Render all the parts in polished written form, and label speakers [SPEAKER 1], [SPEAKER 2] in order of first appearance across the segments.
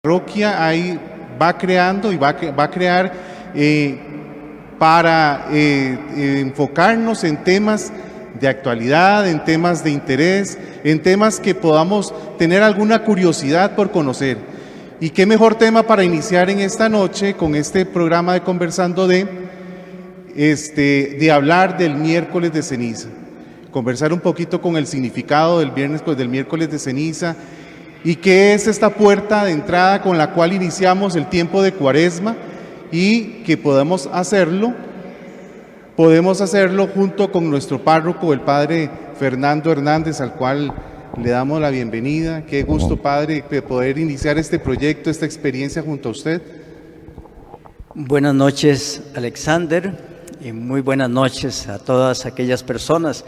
[SPEAKER 1] parroquia ahí va creando y va a crear para enfocarnos en temas de actualidad, en temas de interés, en temas que podamos tener alguna curiosidad por conocer. Y qué mejor tema para iniciar en esta noche con este programa de Conversando de hablar del miércoles de ceniza, conversar un poquito con el significado del miércoles de ceniza y qué es esta puerta de entrada con la cual iniciamos el tiempo de Cuaresma y que podemos hacerlo junto con nuestro párroco, el padre Fernando Hernández, al cual le damos la bienvenida. Qué gusto, padre, de poder iniciar este proyecto, esta experiencia junto a usted.
[SPEAKER 2] Buenas noches, Alexander, y muy buenas noches a todas aquellas personas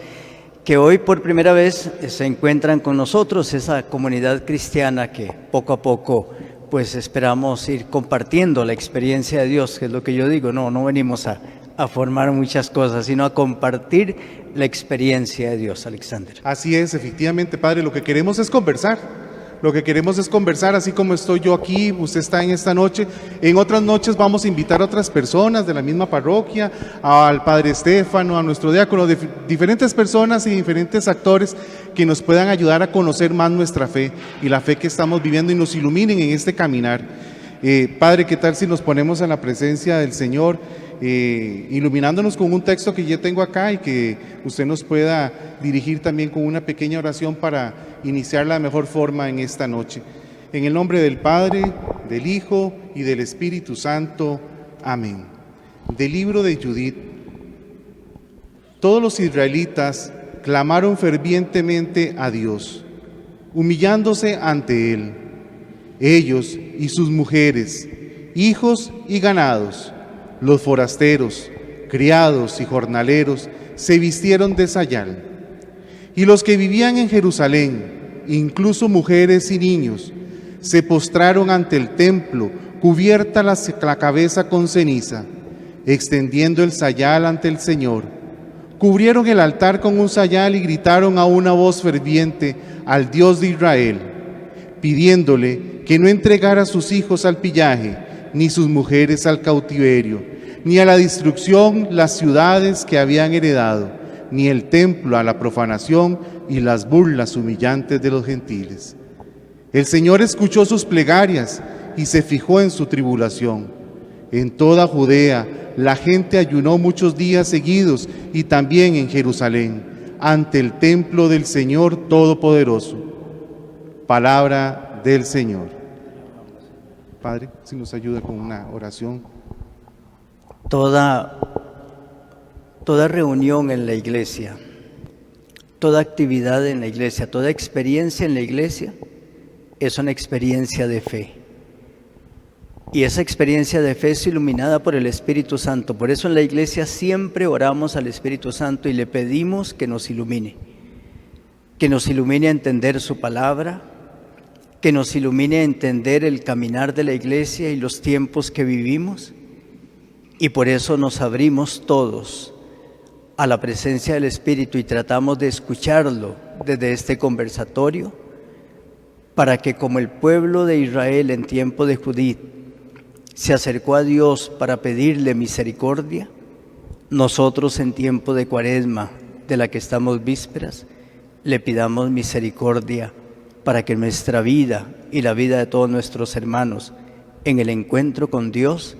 [SPEAKER 2] que hoy por primera vez se encuentran con nosotros, esa comunidad cristiana que poco a poco pues esperamos ir compartiendo la experiencia de Dios, que es lo que yo digo, no venimos a formar muchas cosas, sino a compartir la experiencia de Dios, Alexander.
[SPEAKER 1] Así es, efectivamente, padre, lo que queremos es conversar, así como estoy yo aquí, usted está en esta noche. En otras noches vamos a invitar a otras personas de la misma parroquia, al padre Estefano, a nuestro diácono, diferentes personas y diferentes actores que nos puedan ayudar a conocer más nuestra fe y la fe que estamos viviendo y nos iluminen en este caminar. Padre, ¿qué tal si nos ponemos en la presencia del Señor, iluminándonos con un texto que yo tengo acá y que usted nos pueda dirigir también con una pequeña oración para iniciar la mejor forma en esta noche? En el nombre del Padre, del Hijo y del Espíritu Santo. Amén. Del libro de Judith. Todos los israelitas clamaron fervientemente a Dios, humillándose ante Él. Ellos y sus mujeres, hijos y ganados, los forasteros, criados y jornaleros, se vistieron de sayal. Y los que vivían en Jerusalén, incluso mujeres y niños, se postraron ante el templo, cubierta la cabeza con ceniza, extendiendo el sayal ante el Señor. Cubrieron el altar con un sayal y gritaron a una voz ferviente al Dios de Israel, pidiéndole que no entregara a sus hijos al pillaje, ni sus mujeres al cautiverio, ni a la destrucción las ciudades que habían heredado, ni el templo a la profanación y las burlas humillantes de los gentiles. El Señor escuchó sus plegarias y se fijó en su tribulación. En toda Judea la gente ayunó muchos días seguidos y también en Jerusalén, ante el templo del Señor Todopoderoso. Palabra del Señor. Padre, si nos ayuda con una oración.
[SPEAKER 2] Toda reunión en la iglesia, toda actividad en la iglesia, toda experiencia en la iglesia es una experiencia de fe. Y esa experiencia de fe es iluminada por el Espíritu Santo. Por eso en la iglesia siempre oramos al Espíritu Santo y le pedimos que nos ilumine a entender su palabra, que nos ilumine a entender el caminar de la iglesia y los tiempos que vivimos. Y por eso nos abrimos todos a la presencia del Espíritu y tratamos de escucharlo desde este conversatorio, para que como el pueblo de Israel en tiempo de Judith se acercó a Dios para pedirle misericordia, nosotros en tiempo de Cuaresma, de la que estamos vísperas, le pidamos misericordia para que nuestra vida y la vida de todos nuestros hermanos en el encuentro con Dios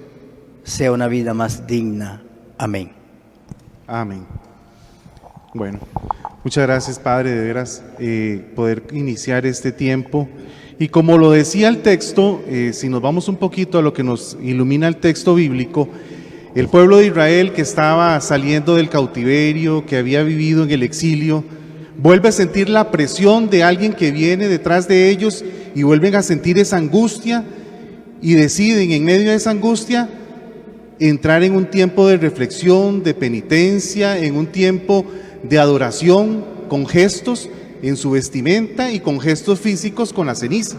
[SPEAKER 2] sea una vida más digna. Amén.
[SPEAKER 1] Amén. Bueno, muchas gracias, Padre, de veras, poder iniciar este tiempo. Y como lo decía el texto, si nos vamos un poquito a lo que nos ilumina el texto bíblico, el pueblo de Israel que estaba saliendo del cautiverio, que había vivido en el exilio, vuelve a sentir la presión de alguien que viene detrás de ellos y vuelven a sentir esa angustia y deciden en medio de esa angustia entrar en un tiempo de reflexión, de penitencia, en un tiempo de adoración con gestos en su vestimenta y con gestos físicos con la ceniza.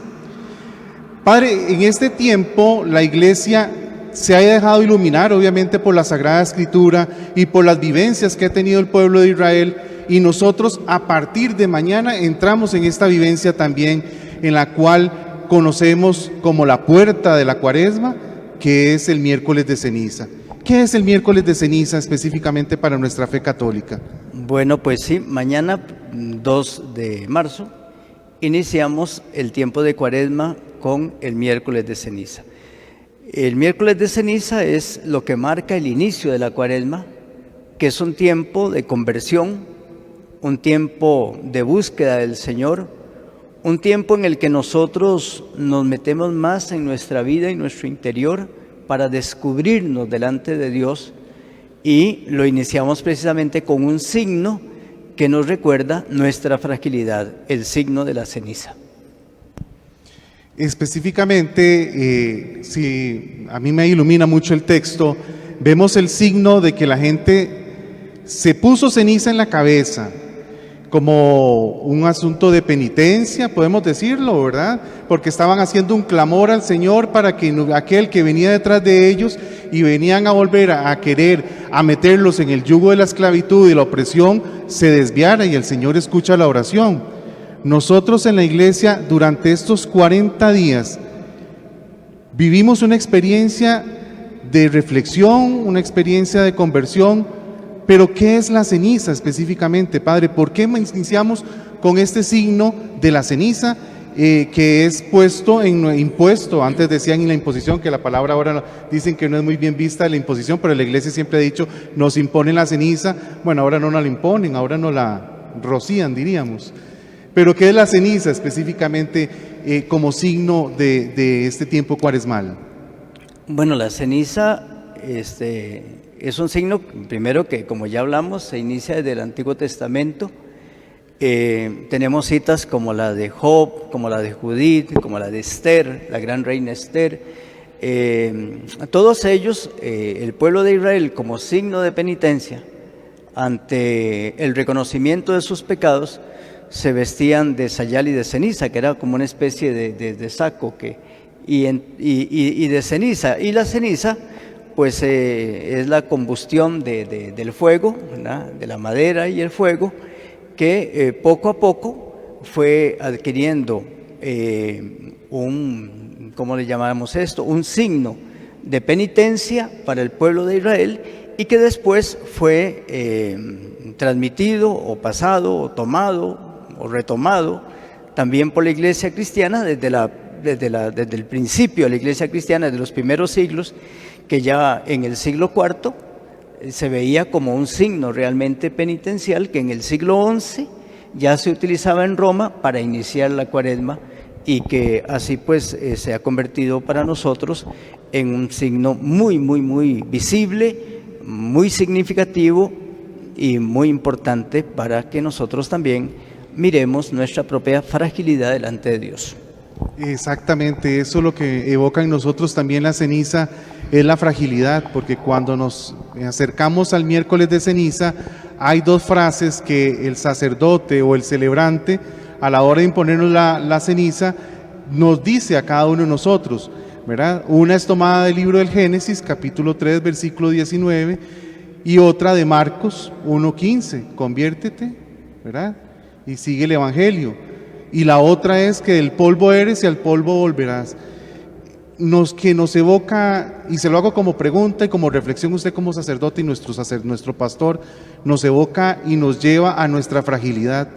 [SPEAKER 1] Padre, en este tiempo la iglesia se ha dejado iluminar obviamente por la Sagrada Escritura y por las vivencias que ha tenido el pueblo de Israel, y nosotros a partir de mañana entramos en esta vivencia también, en la cual conocemos como la puerta de la Cuaresma, que es el miércoles de ceniza. ¿Qué es el miércoles de ceniza específicamente para nuestra fe católica?
[SPEAKER 2] Bueno, pues sí, mañana 2 de marzo iniciamos el tiempo de Cuaresma con el miércoles de ceniza. El miércoles de ceniza es lo que marca el inicio de la Cuaresma, que es un tiempo de conversión, un tiempo de búsqueda del Señor, un tiempo en el que nosotros nos metemos más en nuestra vida y nuestro interior para descubrirnos delante de Dios, y lo iniciamos precisamente con un signo que nos recuerda nuestra fragilidad, el signo de la ceniza.
[SPEAKER 1] Específicamente, si a mí me ilumina mucho el texto, vemos el signo de que la gente se puso ceniza en la cabeza, como un asunto de penitencia, podemos decirlo, ¿verdad? Porque estaban haciendo un clamor al Señor para que aquel que venía detrás de ellos y venían a volver a querer a meterlos en el yugo de la esclavitud y la opresión, se desviara, y el Señor escucha la oración. Nosotros en la iglesia durante estos 40 días vivimos una experiencia de reflexión, una experiencia de conversión. Pero ¿qué es la ceniza específicamente, Padre? ¿Por qué iniciamos con este signo de la ceniza que es impuesto? Antes decían en la imposición, que la palabra ahora dicen que no es muy bien vista la imposición, pero la iglesia siempre ha dicho, nos imponen la ceniza. Bueno, ahora no nos la imponen, ahora nos la rocían, diríamos. Pero ¿qué es la ceniza específicamente como signo de este tiempo cuaresmal?
[SPEAKER 2] Bueno, la ceniza es un signo, primero, que, como ya hablamos, se inicia desde el Antiguo Testamento. Tenemos citas como la de Job, como la de Judith, como la de Esther, la gran reina Esther. Todos ellos, el pueblo de Israel, como signo de penitencia ante el reconocimiento de sus pecados, se vestían de sayal y de ceniza, que era como una especie de saco y de ceniza. Y la ceniza, pues es la combustión del fuego, ¿verdad? De la madera y el fuego, que poco a poco fue adquiriendo ¿cómo le llamamos esto? Un signo de penitencia para el pueblo de Israel, y que después fue transmitido o pasado o tomado o retomado también por la iglesia cristiana desde el principio de la iglesia cristiana, desde los primeros siglos, que ya en el siglo IV se veía como un signo realmente penitencial, que en el siglo XI ya se utilizaba en Roma para iniciar la Cuaresma, y que así pues se ha convertido para nosotros en un signo muy, muy, muy visible, muy significativo y muy importante para que nosotros también miremos nuestra propia fragilidad delante de Dios.
[SPEAKER 1] Exactamente, eso es lo que evoca en nosotros también la ceniza, es la fragilidad, porque cuando nos acercamos al miércoles de ceniza, hay dos frases que el sacerdote o el celebrante, a la hora de imponernos la ceniza, nos dice a cada uno de nosotros, ¿verdad? Una es tomada del libro del Génesis, capítulo 3, versículo 19, y otra de Marcos 1:15, conviértete, ¿verdad? Y sigue el Evangelio. Y la otra es que del polvo eres y al polvo volverás. Que nos evoca, y se lo hago como pregunta y como reflexión, usted como sacerdote y nuestro pastor, nos evoca y nos lleva a nuestra fragilidad.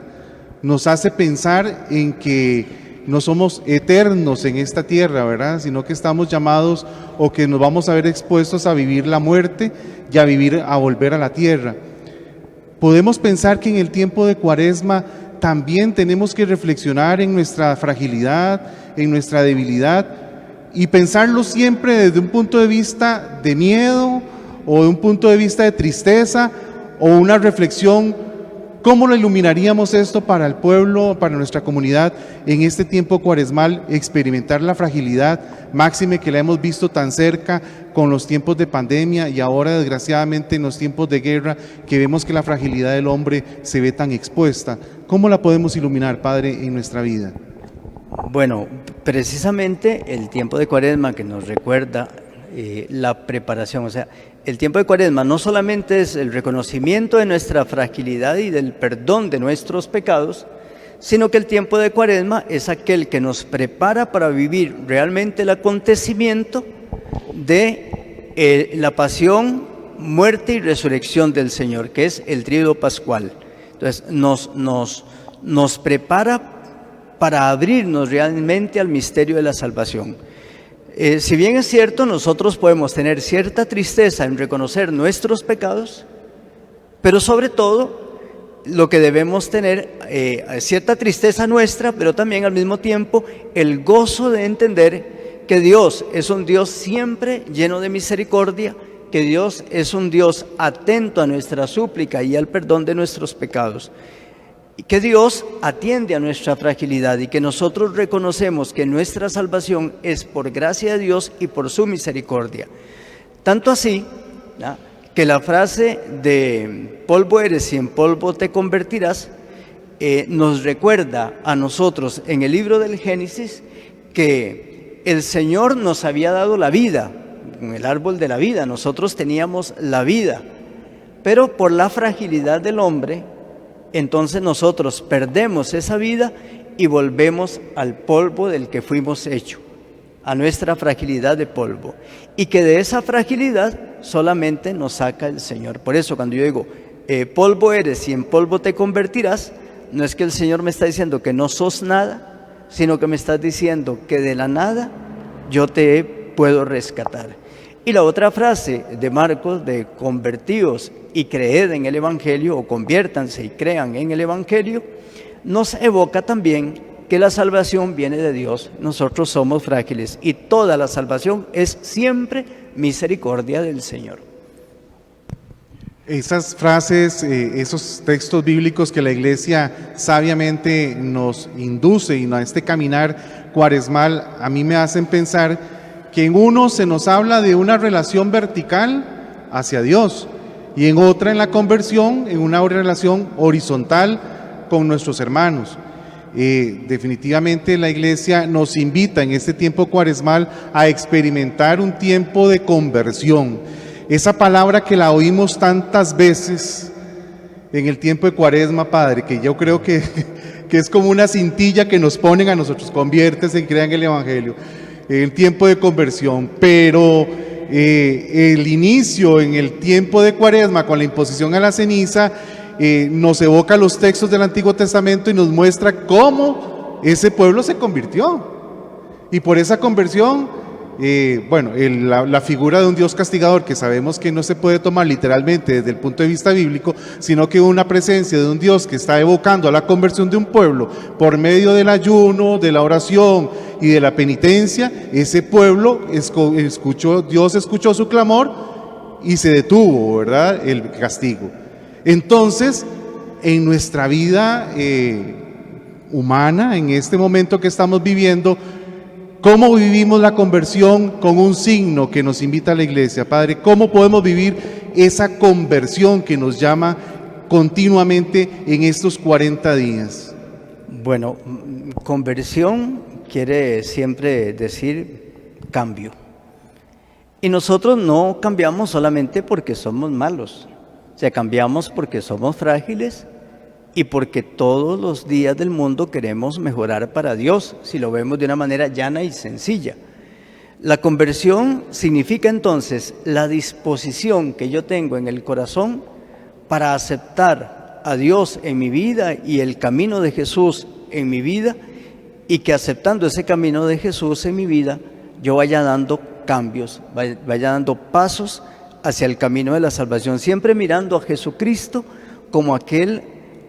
[SPEAKER 1] Nos hace pensar en que no somos eternos en esta tierra, ¿verdad? Sino que estamos llamados, o que nos vamos a ver expuestos a vivir la muerte y a volver a la tierra. Podemos pensar que en el tiempo de Cuaresma también tenemos que reflexionar en nuestra fragilidad, en nuestra debilidad, y pensarlo siempre desde un punto de vista de miedo, o de un punto de vista de tristeza, o una reflexión. ¿Cómo lo iluminaríamos esto para el pueblo, para nuestra comunidad en este tiempo cuaresmal? Experimentar la fragilidad, máxime que la hemos visto tan cerca con los tiempos de pandemia, y ahora desgraciadamente en los tiempos de guerra, que vemos que la fragilidad del hombre se ve tan expuesta. ¿Cómo la podemos iluminar, Padre, en nuestra vida?
[SPEAKER 2] Bueno, precisamente el tiempo de Cuaresma, que nos recuerda la preparación, o sea, el tiempo de Cuaresma no solamente es el reconocimiento de nuestra fragilidad y del perdón de nuestros pecados, sino que el tiempo de Cuaresma es aquel que nos prepara para vivir realmente el acontecimiento de la pasión, muerte y resurrección del Señor, que es el tríodo pascual. Entonces nos prepara para abrirnos realmente al misterio de la salvación. Si bien es cierto, nosotros podemos tener cierta tristeza en reconocer nuestros pecados, pero sobre todo lo que debemos tener, cierta tristeza nuestra, pero también al mismo tiempo el gozo de entender que Dios es un Dios siempre lleno de misericordia, que Dios es un Dios atento a nuestra súplica y al perdón de nuestros pecados, y que Dios atiende a nuestra fragilidad y que nosotros reconocemos que nuestra salvación es por gracia de Dios y por su misericordia. Tanto así, ¿ya?, que la frase de polvo eres y en polvo te convertirás nos recuerda a nosotros en el libro del Génesis que el Señor nos había dado la vida, con el árbol de la vida, nosotros teníamos la vida, pero por la fragilidad del hombre, entonces nosotros perdemos esa vida y volvemos al polvo del que fuimos hechos, a nuestra fragilidad de polvo, y que de esa fragilidad solamente nos saca el Señor. Por eso cuando yo digo polvo eres y en polvo te convertirás, no es que el Señor me está diciendo que no sos nada, sino que me está diciendo que de la nada yo te puedo rescatar. Y la otra frase de Marcos de convertíos y creed en el Evangelio, o conviértanse y crean en el Evangelio, nos evoca también que la salvación viene de Dios. Nosotros somos frágiles y toda la salvación es siempre misericordia del Señor.
[SPEAKER 1] Esas frases, esos textos bíblicos que la Iglesia sabiamente nos induce y a este caminar cuaresmal, a mí me hacen pensar que en uno se nos habla de una relación vertical hacia Dios y en otra, en la conversión, en una relación horizontal con nuestros hermanos. Definitivamente la Iglesia nos invita en este tiempo cuaresmal a experimentar un tiempo de conversión. Esa palabra que la oímos tantas veces en el tiempo de Cuaresma, Padre, que yo creo que es como una cintilla que nos ponen a nosotros: conviértese y crean el Evangelio. El tiempo de conversión, pero el inicio en el tiempo de Cuaresma con la imposición a la ceniza nos evoca los textos del Antiguo Testamento y nos muestra cómo ese pueblo se convirtió. Y por esa conversión, la figura de un Dios castigador, que sabemos que no se puede tomar literalmente desde el punto de vista bíblico, sino que una presencia de un Dios que está evocando a la conversión de un pueblo por medio del ayuno, de la oración y de la penitencia. Ese pueblo Dios escuchó su clamor y se detuvo, ¿verdad?, el castigo. Entonces, en nuestra vida humana, en este momento que estamos viviendo, ¿cómo vivimos la conversión con un signo que nos invita a la Iglesia? Padre, ¿cómo podemos vivir esa conversión que nos llama continuamente en estos 40 días?
[SPEAKER 2] Bueno, conversión quiere siempre decir cambio. Y nosotros no cambiamos solamente porque somos malos. O sea, cambiamos porque somos frágiles y porque todos los días del mundo queremos mejorar para Dios, si lo vemos de una manera llana y sencilla. La conversión significa entonces la disposición que yo tengo en el corazón para aceptar a Dios en mi vida y el camino de Jesús en mi vida, y que aceptando ese camino de Jesús en mi vida, yo vaya dando cambios, vaya dando pasos hacia el camino de la salvación, siempre mirando a Jesucristo como aquel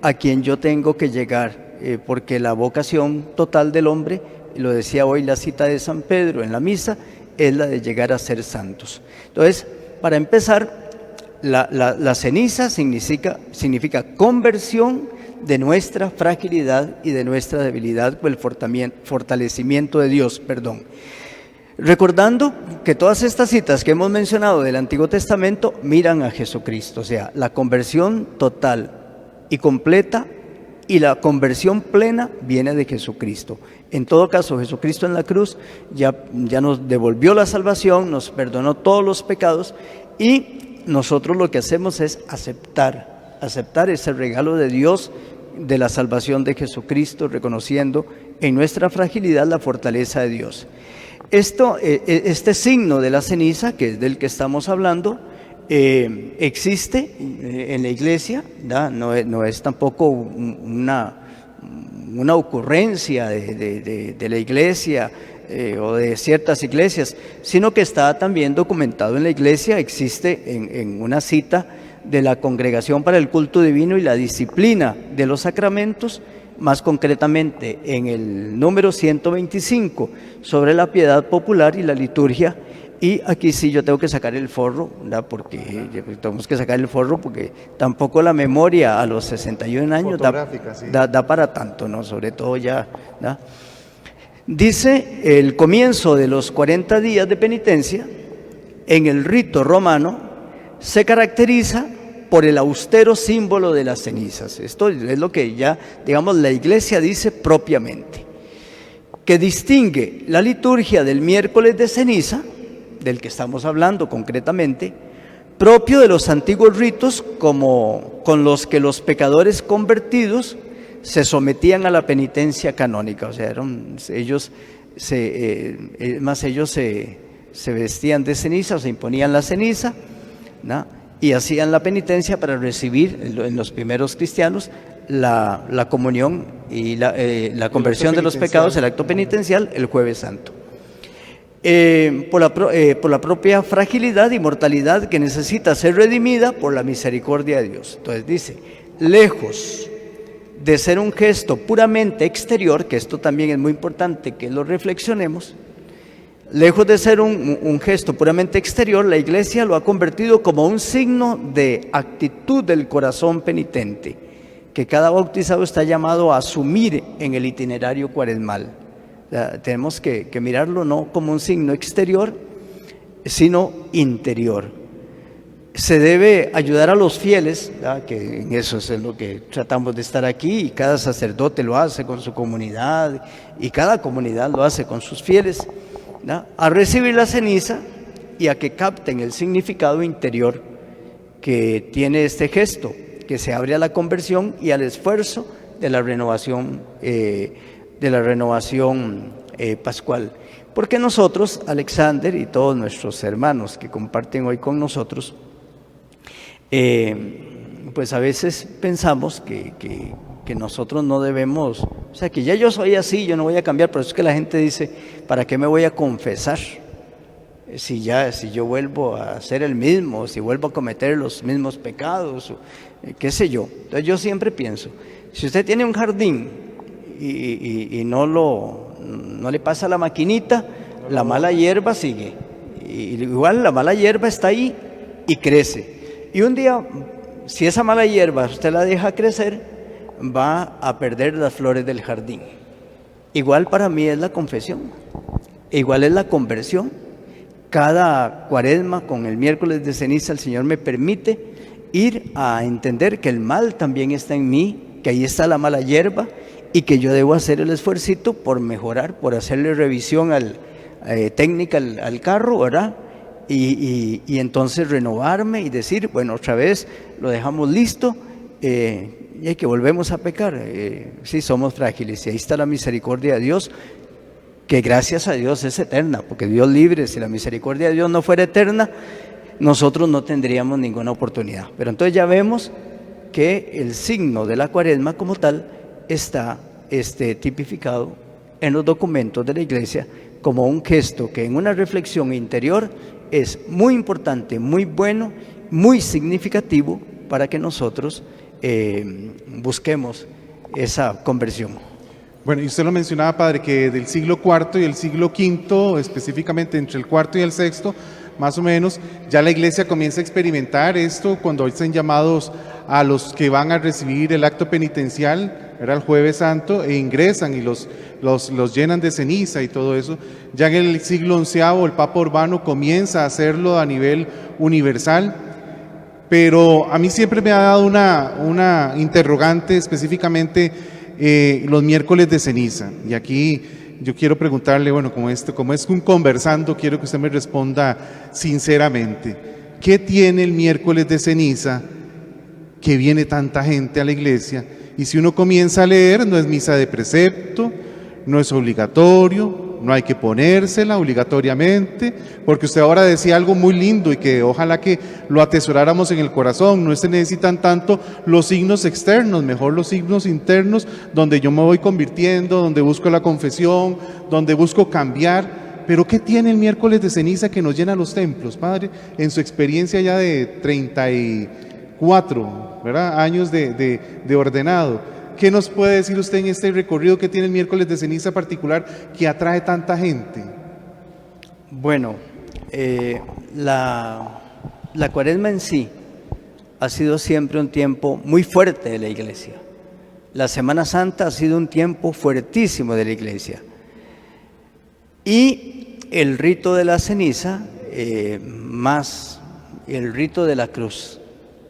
[SPEAKER 2] a quien yo tengo que llegar, porque la vocación total del hombre, lo decía hoy la cita de San Pedro en la misa, es la de llegar a ser santos. Entonces, para empezar, la ceniza significa conversión de nuestra fragilidad y de nuestra debilidad, o el fortalecimiento de Dios, Recordando que todas estas citas que hemos mencionado del Antiguo Testamento miran a Jesucristo, o sea, la conversión total y completa y la conversión plena viene de Jesucristo. En todo caso, Jesucristo en la cruz ya nos devolvió la salvación, nos perdonó todos los pecados, y nosotros lo que hacemos es aceptar ese regalo de Dios de la salvación de Jesucristo, reconociendo en nuestra fragilidad la fortaleza de Dios. Este signo de la ceniza, que es del que estamos hablando, existe en la iglesia, no es tampoco una ocurrencia de la iglesia o de ciertas iglesias, sino que está también documentado en la iglesia. Existe en una cita de la Congregación para el Culto Divino y la Disciplina de los Sacramentos, más concretamente en el número 125 sobre la piedad popular y la liturgia. Y aquí sí yo tengo que sacar el forro, ¿verdad? Porque tenemos que sacar el forro porque tampoco la memoria a los 61 años da para tanto, ¿no? Sobre todo ya, ¿verdad? Dice: el comienzo de los 40 días de penitencia en el rito romano se caracteriza por el austero símbolo de las cenizas. Esto es lo que ya, digamos, la Iglesia dice propiamente, que distingue la liturgia del miércoles de ceniza, del que estamos hablando concretamente, propio de los antiguos ritos con los que los pecadores convertidos se sometían a la penitencia canónica. O sea, ellos se vestían de ceniza, o se imponían la ceniza, ¿no? Y hacían la penitencia para recibir, en los primeros cristianos, la comunión y la conversión de los pecados, el acto penitencial, el Jueves Santo. Por la propia fragilidad y mortalidad que necesita ser redimida por la misericordia de Dios. Entonces dice: lejos de ser un gesto puramente exterior, que esto también es muy importante que lo reflexionemos, lejos de ser un gesto puramente exterior, la Iglesia lo ha convertido como un signo de actitud del corazón penitente, que cada bautizado está llamado a asumir en el itinerario cuaresmal. O sea, tenemos que mirarlo no como un signo exterior, sino interior. Se debe ayudar a los fieles, ¿verdad? Que en eso es en lo que tratamos de estar aquí, y cada sacerdote lo hace con su comunidad, y cada comunidad lo hace con sus fieles, ¿verdad? A recibir la ceniza y a que capten el significado interior que tiene este gesto, que se abre a la conversión y al esfuerzo de la renovación pascual. Porque nosotros, Alexander y todos nuestros hermanos que comparten hoy con nosotros, pues a veces pensamos que nosotros no debemos, o sea, que ya yo soy así, yo no voy a cambiar. Por eso es que la gente dice: ¿para qué me voy a confesar? Si yo vuelvo a ser el mismo, si vuelvo a cometer los mismos pecados, qué sé yo. Entonces yo siempre pienso, si usted tiene un jardín y no le pasa la maquinita, la mala hierba sigue. Y igual la mala hierba está ahí y crece. Y un día, si esa mala hierba usted la deja crecer, va a perder las flores del jardín. Igual para mí es la confesión, igual es la conversión. Cada cuaresma, con el miércoles de ceniza, el Señor me permite ir a entender que el mal también está en mí, que ahí está la mala hierba, y que yo debo hacer el esfuercito por mejorar, por hacerle revisión técnica al carro, ¿verdad? Y entonces renovarme y decir: bueno, otra vez lo dejamos listo, y que volvemos a pecar. Sí, somos frágiles, y ahí está la misericordia de Dios, que gracias a Dios es eterna, porque Dios libre, si la misericordia de Dios no fuera eterna, nosotros no tendríamos ninguna oportunidad. Pero entonces ya vemos que el signo de la cuaresma como tal está tipificado en los documentos de la Iglesia como un gesto que en una reflexión interior es muy importante, muy bueno, muy significativo para que nosotros busquemos esa conversión.
[SPEAKER 1] Bueno, y usted lo mencionaba, padre, que del siglo IV y el siglo V, específicamente entre el IV y el VI, más o menos, ya la Iglesia comienza a experimentar esto cuando están llamados a los que van a recibir el acto penitencial, era el Jueves Santo, e ingresan y los llenan de ceniza y todo eso. Ya en el siglo XI el Papa Urbano comienza a hacerlo a nivel universal, pero a mí siempre me ha dado una interrogante, específicamente los miércoles de ceniza. Y aquí yo quiero preguntarle, bueno, como es un conversando, quiero que usted me responda sinceramente: ¿qué tiene el miércoles de ceniza que viene tanta gente a la iglesia Y si uno comienza a leer, no es misa de precepto, no es obligatorio, no hay que ponérsela obligatoriamente, porque usted ahora decía algo muy lindo y que ojalá que lo atesoráramos en el corazón. No se necesitan tanto los signos externos, mejor los signos internos, donde yo me voy convirtiendo, donde busco la confesión, donde busco cambiar. Pero ¿qué tiene el miércoles de ceniza que nos llena los templos, Padre? En su experiencia ya de 34, ¿verdad?, años de ordenado. ¿Qué nos puede decir usted en este recorrido que tiene el miércoles de ceniza particular que atrae tanta gente?
[SPEAKER 2] Bueno, la Cuaresma en sí ha sido siempre un tiempo muy fuerte de la Iglesia. La Semana Santa ha sido un tiempo fuertísimo de la Iglesia. Y el rito de la ceniza, más el rito de la cruz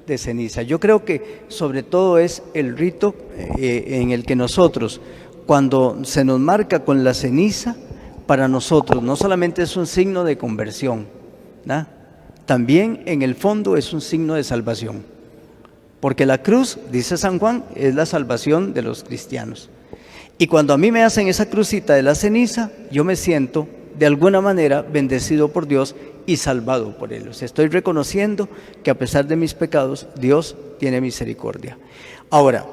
[SPEAKER 2] de ceniza. Yo creo que sobre todo es el rito en el que nosotros, cuando se nos marca con la ceniza, para nosotros no solamente es un signo de conversión, ¿no?, también en el fondo es un signo de salvación. Porque la cruz, dice San Juan, es la salvación de los cristianos. Y cuando a mí me hacen esa crucita de la ceniza, yo me siento de alguna manera bendecido por Dios y salvado por Él. O sea, estoy reconociendo que a pesar de mis pecados, Dios tiene misericordia. Ahora,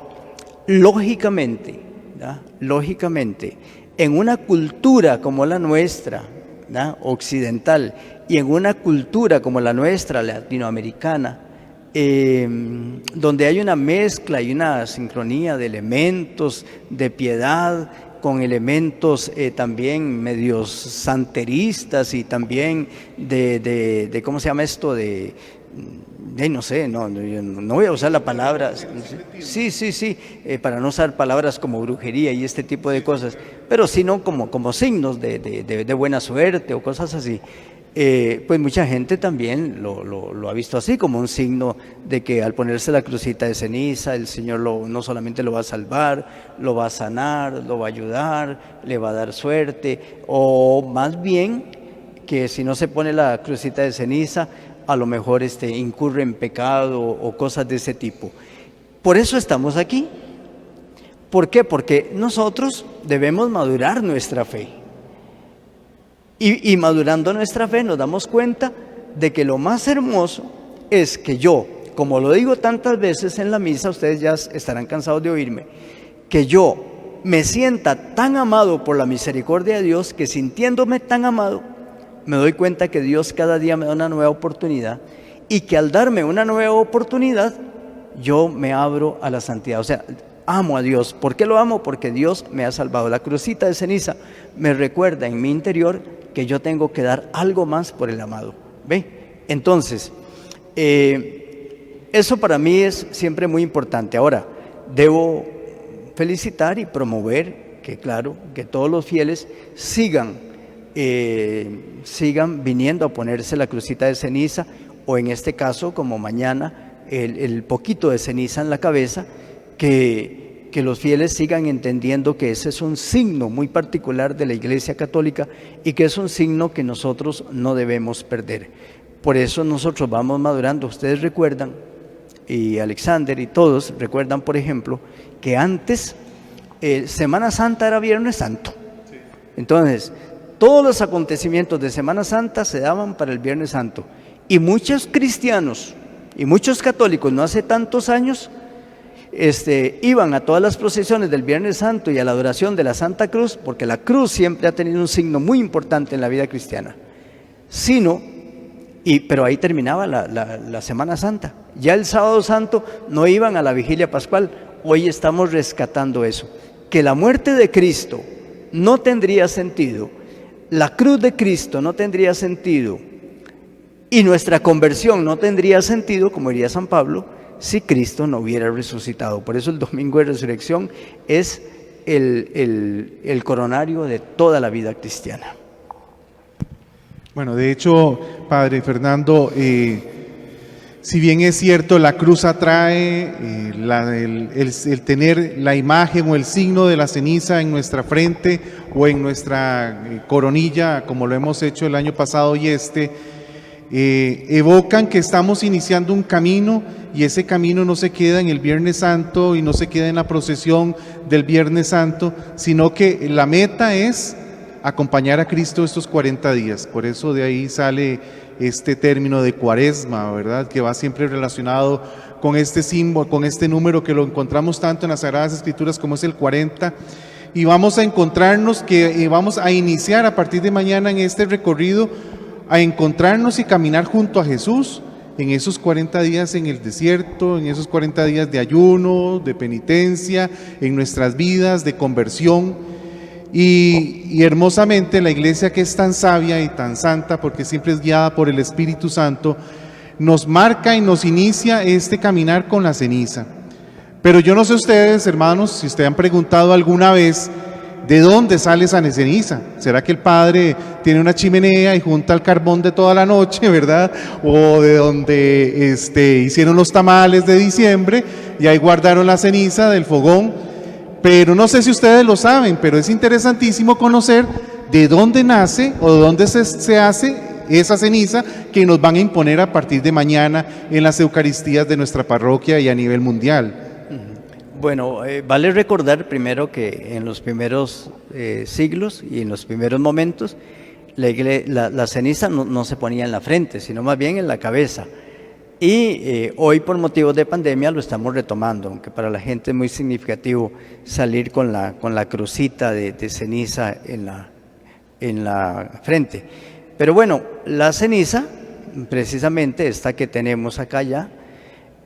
[SPEAKER 2] lógicamente, en una cultura como la nuestra, occidental, y en una cultura como la nuestra, latinoamericana, donde hay una mezcla y una sincronía de elementos de piedad con elementos también medios santeristas y también de ¿cómo se llama esto? No sé, no voy a usar la palabra, sí, para no usar palabras como brujería y este tipo de cosas, pero sino como signos de buena suerte o cosas así. Pues mucha gente también lo ha visto así, como un signo de que al ponerse la crucita de ceniza, el Señor no solamente lo va a salvar, lo va a sanar, lo va a ayudar, le va a dar suerte, o más bien que si no se pone la crucita de ceniza, a lo mejor incurre en pecado o cosas de ese tipo. Por eso estamos aquí. ¿Por qué? Porque nosotros debemos madurar nuestra fe. Y madurando nuestra fe nos damos cuenta de que lo más hermoso es que yo, como lo digo tantas veces en la misa, ustedes ya estarán cansados de oírme, que yo me sienta tan amado por la misericordia de Dios, que sintiéndome tan amado, me doy cuenta que Dios cada día me da una nueva oportunidad, y que al darme una nueva oportunidad, yo me abro a la santidad. O sea, amo a Dios. ¿Por qué lo amo? Porque Dios me ha salvado. La crucita de ceniza me recuerda en mi interior que yo tengo que dar algo más por el amado. ¿Ve? Entonces, eso para mí es siempre muy importante. Ahora, debo felicitar y promover que, claro, que todos los fieles sigan viniendo a ponerse la crucita de ceniza, o en este caso, como mañana, el poquito de ceniza en la cabeza, que los fieles sigan entendiendo que ese es un signo muy particular de la Iglesia Católica y que es un signo que nosotros no debemos perder. Por eso nosotros vamos madurando. Ustedes recuerdan, y Alexander y todos recuerdan, por ejemplo, que antes Semana Santa era Viernes Santo. Entonces, todos los acontecimientos de Semana Santa se daban para el Viernes Santo. Y muchos cristianos y muchos católicos no hace tantos años iban a todas las procesiones del Viernes Santo y a la adoración de la Santa Cruz, porque la cruz siempre ha tenido un signo muy importante en la vida cristiana. Pero ahí terminaba la Semana Santa. Ya el Sábado Santo no iban a la Vigilia Pascual. Hoy estamos rescatando eso, que la muerte de Cristo no tendría sentido, la cruz de Cristo no tendría sentido y nuestra conversión no tendría sentido, como diría San Pablo, si Cristo no hubiera resucitado. Por eso el domingo de resurrección es el coronario de toda la vida cristiana.
[SPEAKER 1] Bueno, de hecho, Padre Fernando, si bien es cierto, la cruz atrae, el tener la imagen o el signo de la ceniza en nuestra frente o en nuestra coronilla, como lo hemos hecho el año pasado y evocan que estamos iniciando un camino, y ese camino no se queda en el Viernes Santo y no se queda en la procesión del Viernes Santo, sino que la meta es acompañar a Cristo estos 40 días. Por eso de ahí sale este término de Cuaresma, ¿verdad? Que va siempre relacionado con este símbolo, con este número que lo encontramos tanto en las Sagradas Escrituras como es el 40. Y vamos a encontrarnos vamos a iniciar a partir de mañana en este recorrido a encontrarnos y caminar junto a Jesús en esos 40 días en el desierto, en esos 40 días de ayuno, de penitencia, en nuestras vidas, de conversión. Y hermosamente la iglesia, que es tan sabia y tan santa, porque siempre es guiada por el Espíritu Santo, nos marca y nos inicia este caminar con la ceniza. Pero yo no sé ustedes, hermanos, si ustedes han preguntado alguna vez ¿de dónde sale esa ceniza? ¿Será que el padre tiene una chimenea y junta el carbón de toda la noche, verdad? O de donde hicieron los tamales de diciembre y ahí guardaron la ceniza del fogón. Pero no sé si ustedes lo saben, pero es interesantísimo conocer de dónde nace o de dónde se hace esa ceniza que nos van a imponer a partir de mañana en las Eucaristías de nuestra parroquia y a nivel mundial.
[SPEAKER 2] Bueno, vale recordar primero que en los primeros siglos y en los primeros momentos la ceniza no se ponía en la frente, sino más bien en la cabeza. Y hoy por motivos de pandemia lo estamos retomando, aunque para la gente es muy significativo salir con la crucita de ceniza en la frente. Pero bueno, la ceniza, precisamente esta que tenemos acá ya,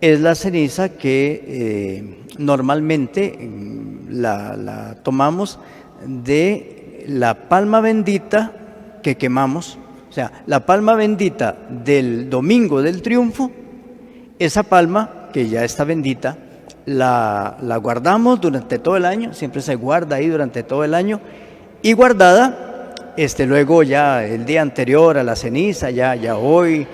[SPEAKER 2] es la ceniza que normalmente la tomamos de la palma bendita que quemamos. O sea, la palma bendita del domingo del triunfo, esa palma que ya está bendita, la guardamos durante todo el año, siempre se guarda ahí durante todo el año, y guardada, luego ya el día anterior a la ceniza, ya hoy,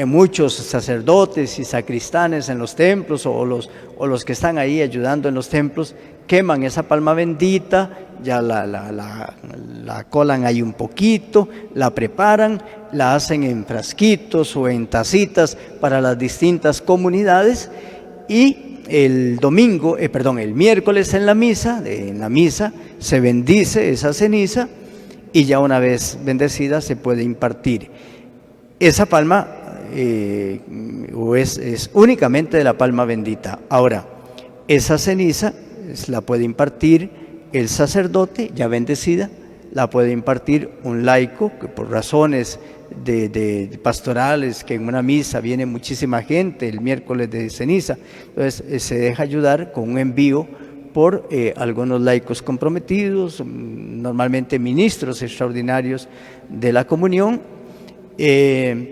[SPEAKER 2] muchos sacerdotes y sacristanes en los templos o los que están ahí ayudando en los templos queman esa palma bendita, ya la colan ahí un poquito, la preparan, la hacen en frasquitos o en tacitas para las distintas comunidades, y el miércoles en la misa se bendice esa ceniza y ya una vez bendecida se puede impartir. Esa palma es únicamente de la palma bendita. Ahora, esa ceniza la puede impartir el sacerdote ya bendecida, la puede impartir un laico que por razones de pastorales, que en una misa viene muchísima gente el miércoles de ceniza, entonces se deja ayudar con un envío por algunos laicos comprometidos, normalmente ministros extraordinarios de la comunión.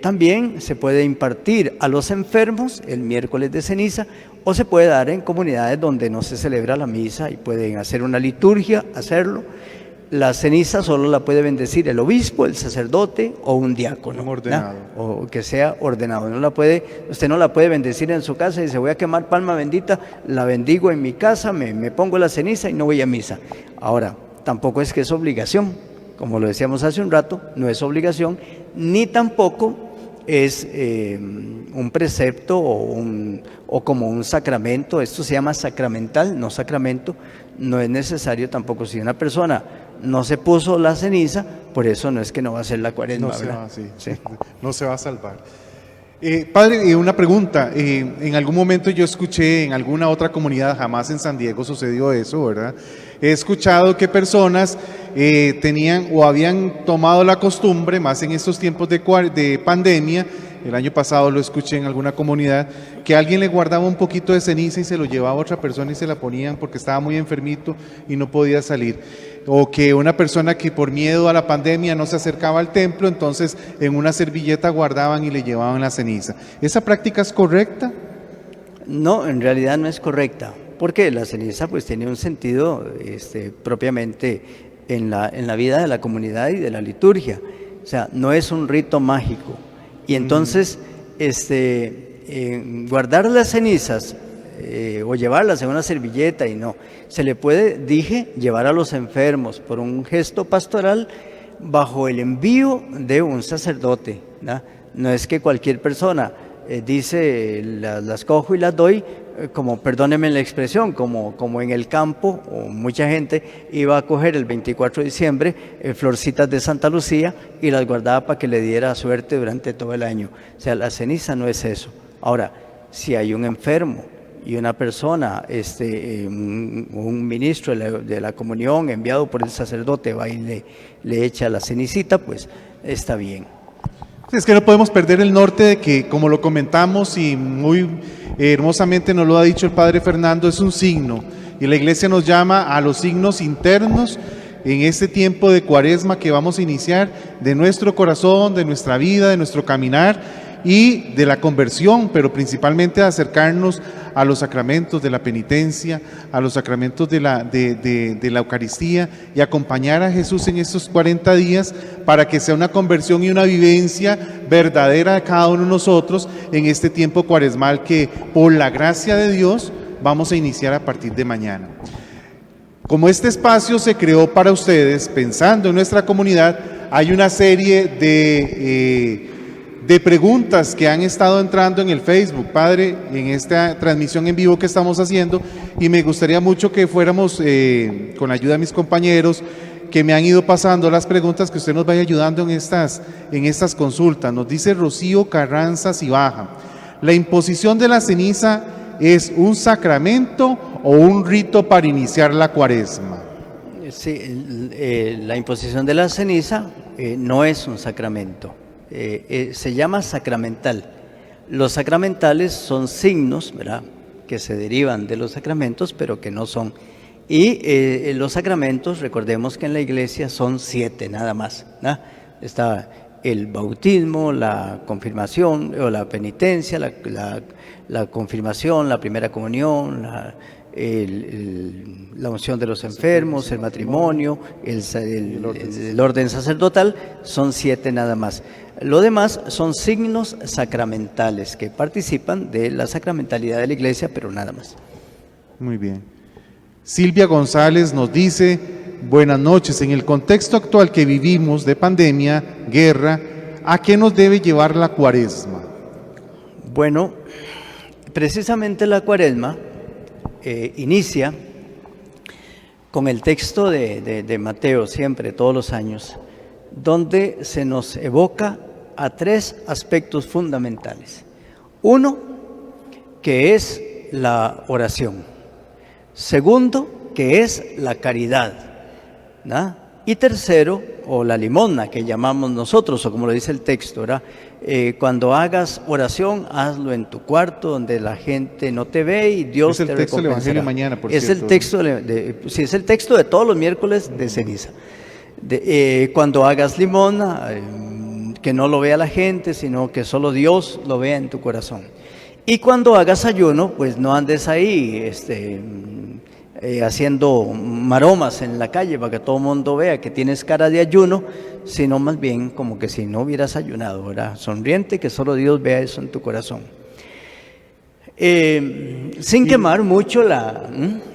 [SPEAKER 2] También se puede impartir a los enfermos el miércoles de ceniza, o se puede dar en comunidades donde no se celebra la misa y pueden hacer una liturgia, hacerlo. La ceniza solo la puede bendecir el obispo, el sacerdote o un diácono,
[SPEAKER 1] ordenado,
[SPEAKER 2] o que sea ordenado. Usted no la puede bendecir en su casa y dice: voy a quemar palma bendita, la bendigo en mi casa, me pongo la ceniza y no voy a misa. Ahora, tampoco es que es obligación, como lo decíamos hace un rato, no es obligación, ni tampoco es un precepto o como un sacramento. Esto se llama sacramental, no sacramento. No es necesario tampoco, si una persona no se puso la ceniza, por eso no es que no va a hacer la cuaresma, ¿verdad?
[SPEAKER 1] No se va a salvar. Padre, una pregunta. En algún momento yo escuché en alguna otra comunidad, jamás en San Diego sucedió eso, ¿verdad? He escuchado que personas tenían o habían tomado la costumbre, más en estos tiempos de pandemia, el año pasado lo escuché en alguna comunidad, que alguien le guardaba un poquito de ceniza y se lo llevaba a otra persona y se la ponían porque estaba muy enfermito y no podía salir. O que una persona que por miedo a la pandemia no se acercaba al templo, entonces en una servilleta guardaban y le llevaban la ceniza. ¿Esa práctica es correcta?
[SPEAKER 2] No, en realidad no es correcta, porque la ceniza pues tiene un sentido propiamente en la vida de la comunidad y de la liturgia. O sea, no es un rito mágico. Y entonces guardar las cenizas o llevarlas en una servilleta, y no, se le puede, llevar a los enfermos por un gesto pastoral bajo el envío de un sacerdote, ¿no? No es que cualquier persona dice las cojo y las doy, como, perdónenme la expresión, como en el campo, o mucha gente iba a coger el 24 de diciembre florcitas de Santa Lucía y las guardaba para que le diera suerte durante todo el año. O sea, la ceniza no es eso. Ahora, si hay un enfermo y una persona, un ministro de la comunión enviado por el sacerdote va y le echa la cenicita, pues está bien.
[SPEAKER 1] Es que no podemos perder el norte de que, como lo comentamos y muy hermosamente nos lo ha dicho el Padre Fernando, es un signo. Y la Iglesia nos llama a los signos internos en este tiempo de Cuaresma que vamos a iniciar, de nuestro corazón, de nuestra vida, de nuestro caminar y de la conversión, pero principalmente a acercarnos a los sacramentos de la penitencia, a los sacramentos de la Eucaristía y acompañar a Jesús en estos 40 días para que sea una conversión y una vivencia verdadera de cada uno de nosotros en este tiempo cuaresmal que por la gracia de Dios vamos a iniciar a partir de mañana. Como este espacio se creó para ustedes, pensando en nuestra comunidad, hay una serie de preguntas que han estado entrando en el Facebook, Padre, en esta transmisión en vivo que estamos haciendo, y me gustaría mucho que fuéramos, con la ayuda de mis compañeros, que me han ido pasando las preguntas, que usted nos vaya ayudando en estas consultas. Nos dice Rocío Carranza Cibaja: ¿la imposición de la ceniza es un sacramento o un rito para iniciar la Cuaresma?
[SPEAKER 2] Sí, la imposición de la ceniza no es un sacramento. Se llama sacramental. Los sacramentales son signos, ¿verdad?, que se derivan de los sacramentos, pero que no son. Y los sacramentos, recordemos que en la Iglesia son 7 nada más, ¿no? Está el bautismo, la confirmación o la penitencia, la confirmación, la primera comunión, la unción de los enfermos, el matrimonio, el orden sacerdotal, son 7 nada más. Lo demás son signos sacramentales que participan de la sacramentalidad de la Iglesia, pero nada más.
[SPEAKER 1] Muy bien. Silvia González nos dice: buenas noches, en el contexto actual que vivimos de pandemia, guerra, ¿a qué nos debe llevar la Cuaresma?
[SPEAKER 2] Bueno, precisamente la Cuaresma inicia con el texto de Mateo, siempre, todos los años, donde se nos evoca a 3 aspectos fundamentales. Uno, que es la oración. Segundo, que es la caridad, ¿no? Y tercero, o la limosna que llamamos nosotros, o como lo dice el texto, ¿verdad? Cuando hagas oración, hazlo en tu cuarto donde la gente no te ve y Dios te recompensará. Es el texto del Evangelio mañana, por cierto. Es el texto de todos los miércoles de ceniza. Cuando hagas limosna, que no lo vea la gente, sino que solo Dios lo vea en tu corazón. Y cuando hagas ayuno, pues no andes ahí haciendo maromas en la calle para que todo el mundo vea que tienes cara de ayuno, sino más bien como que si no hubieras ayunado, ¿verdad? Sonriente, que solo Dios vea eso en tu corazón. Sin quemar mucho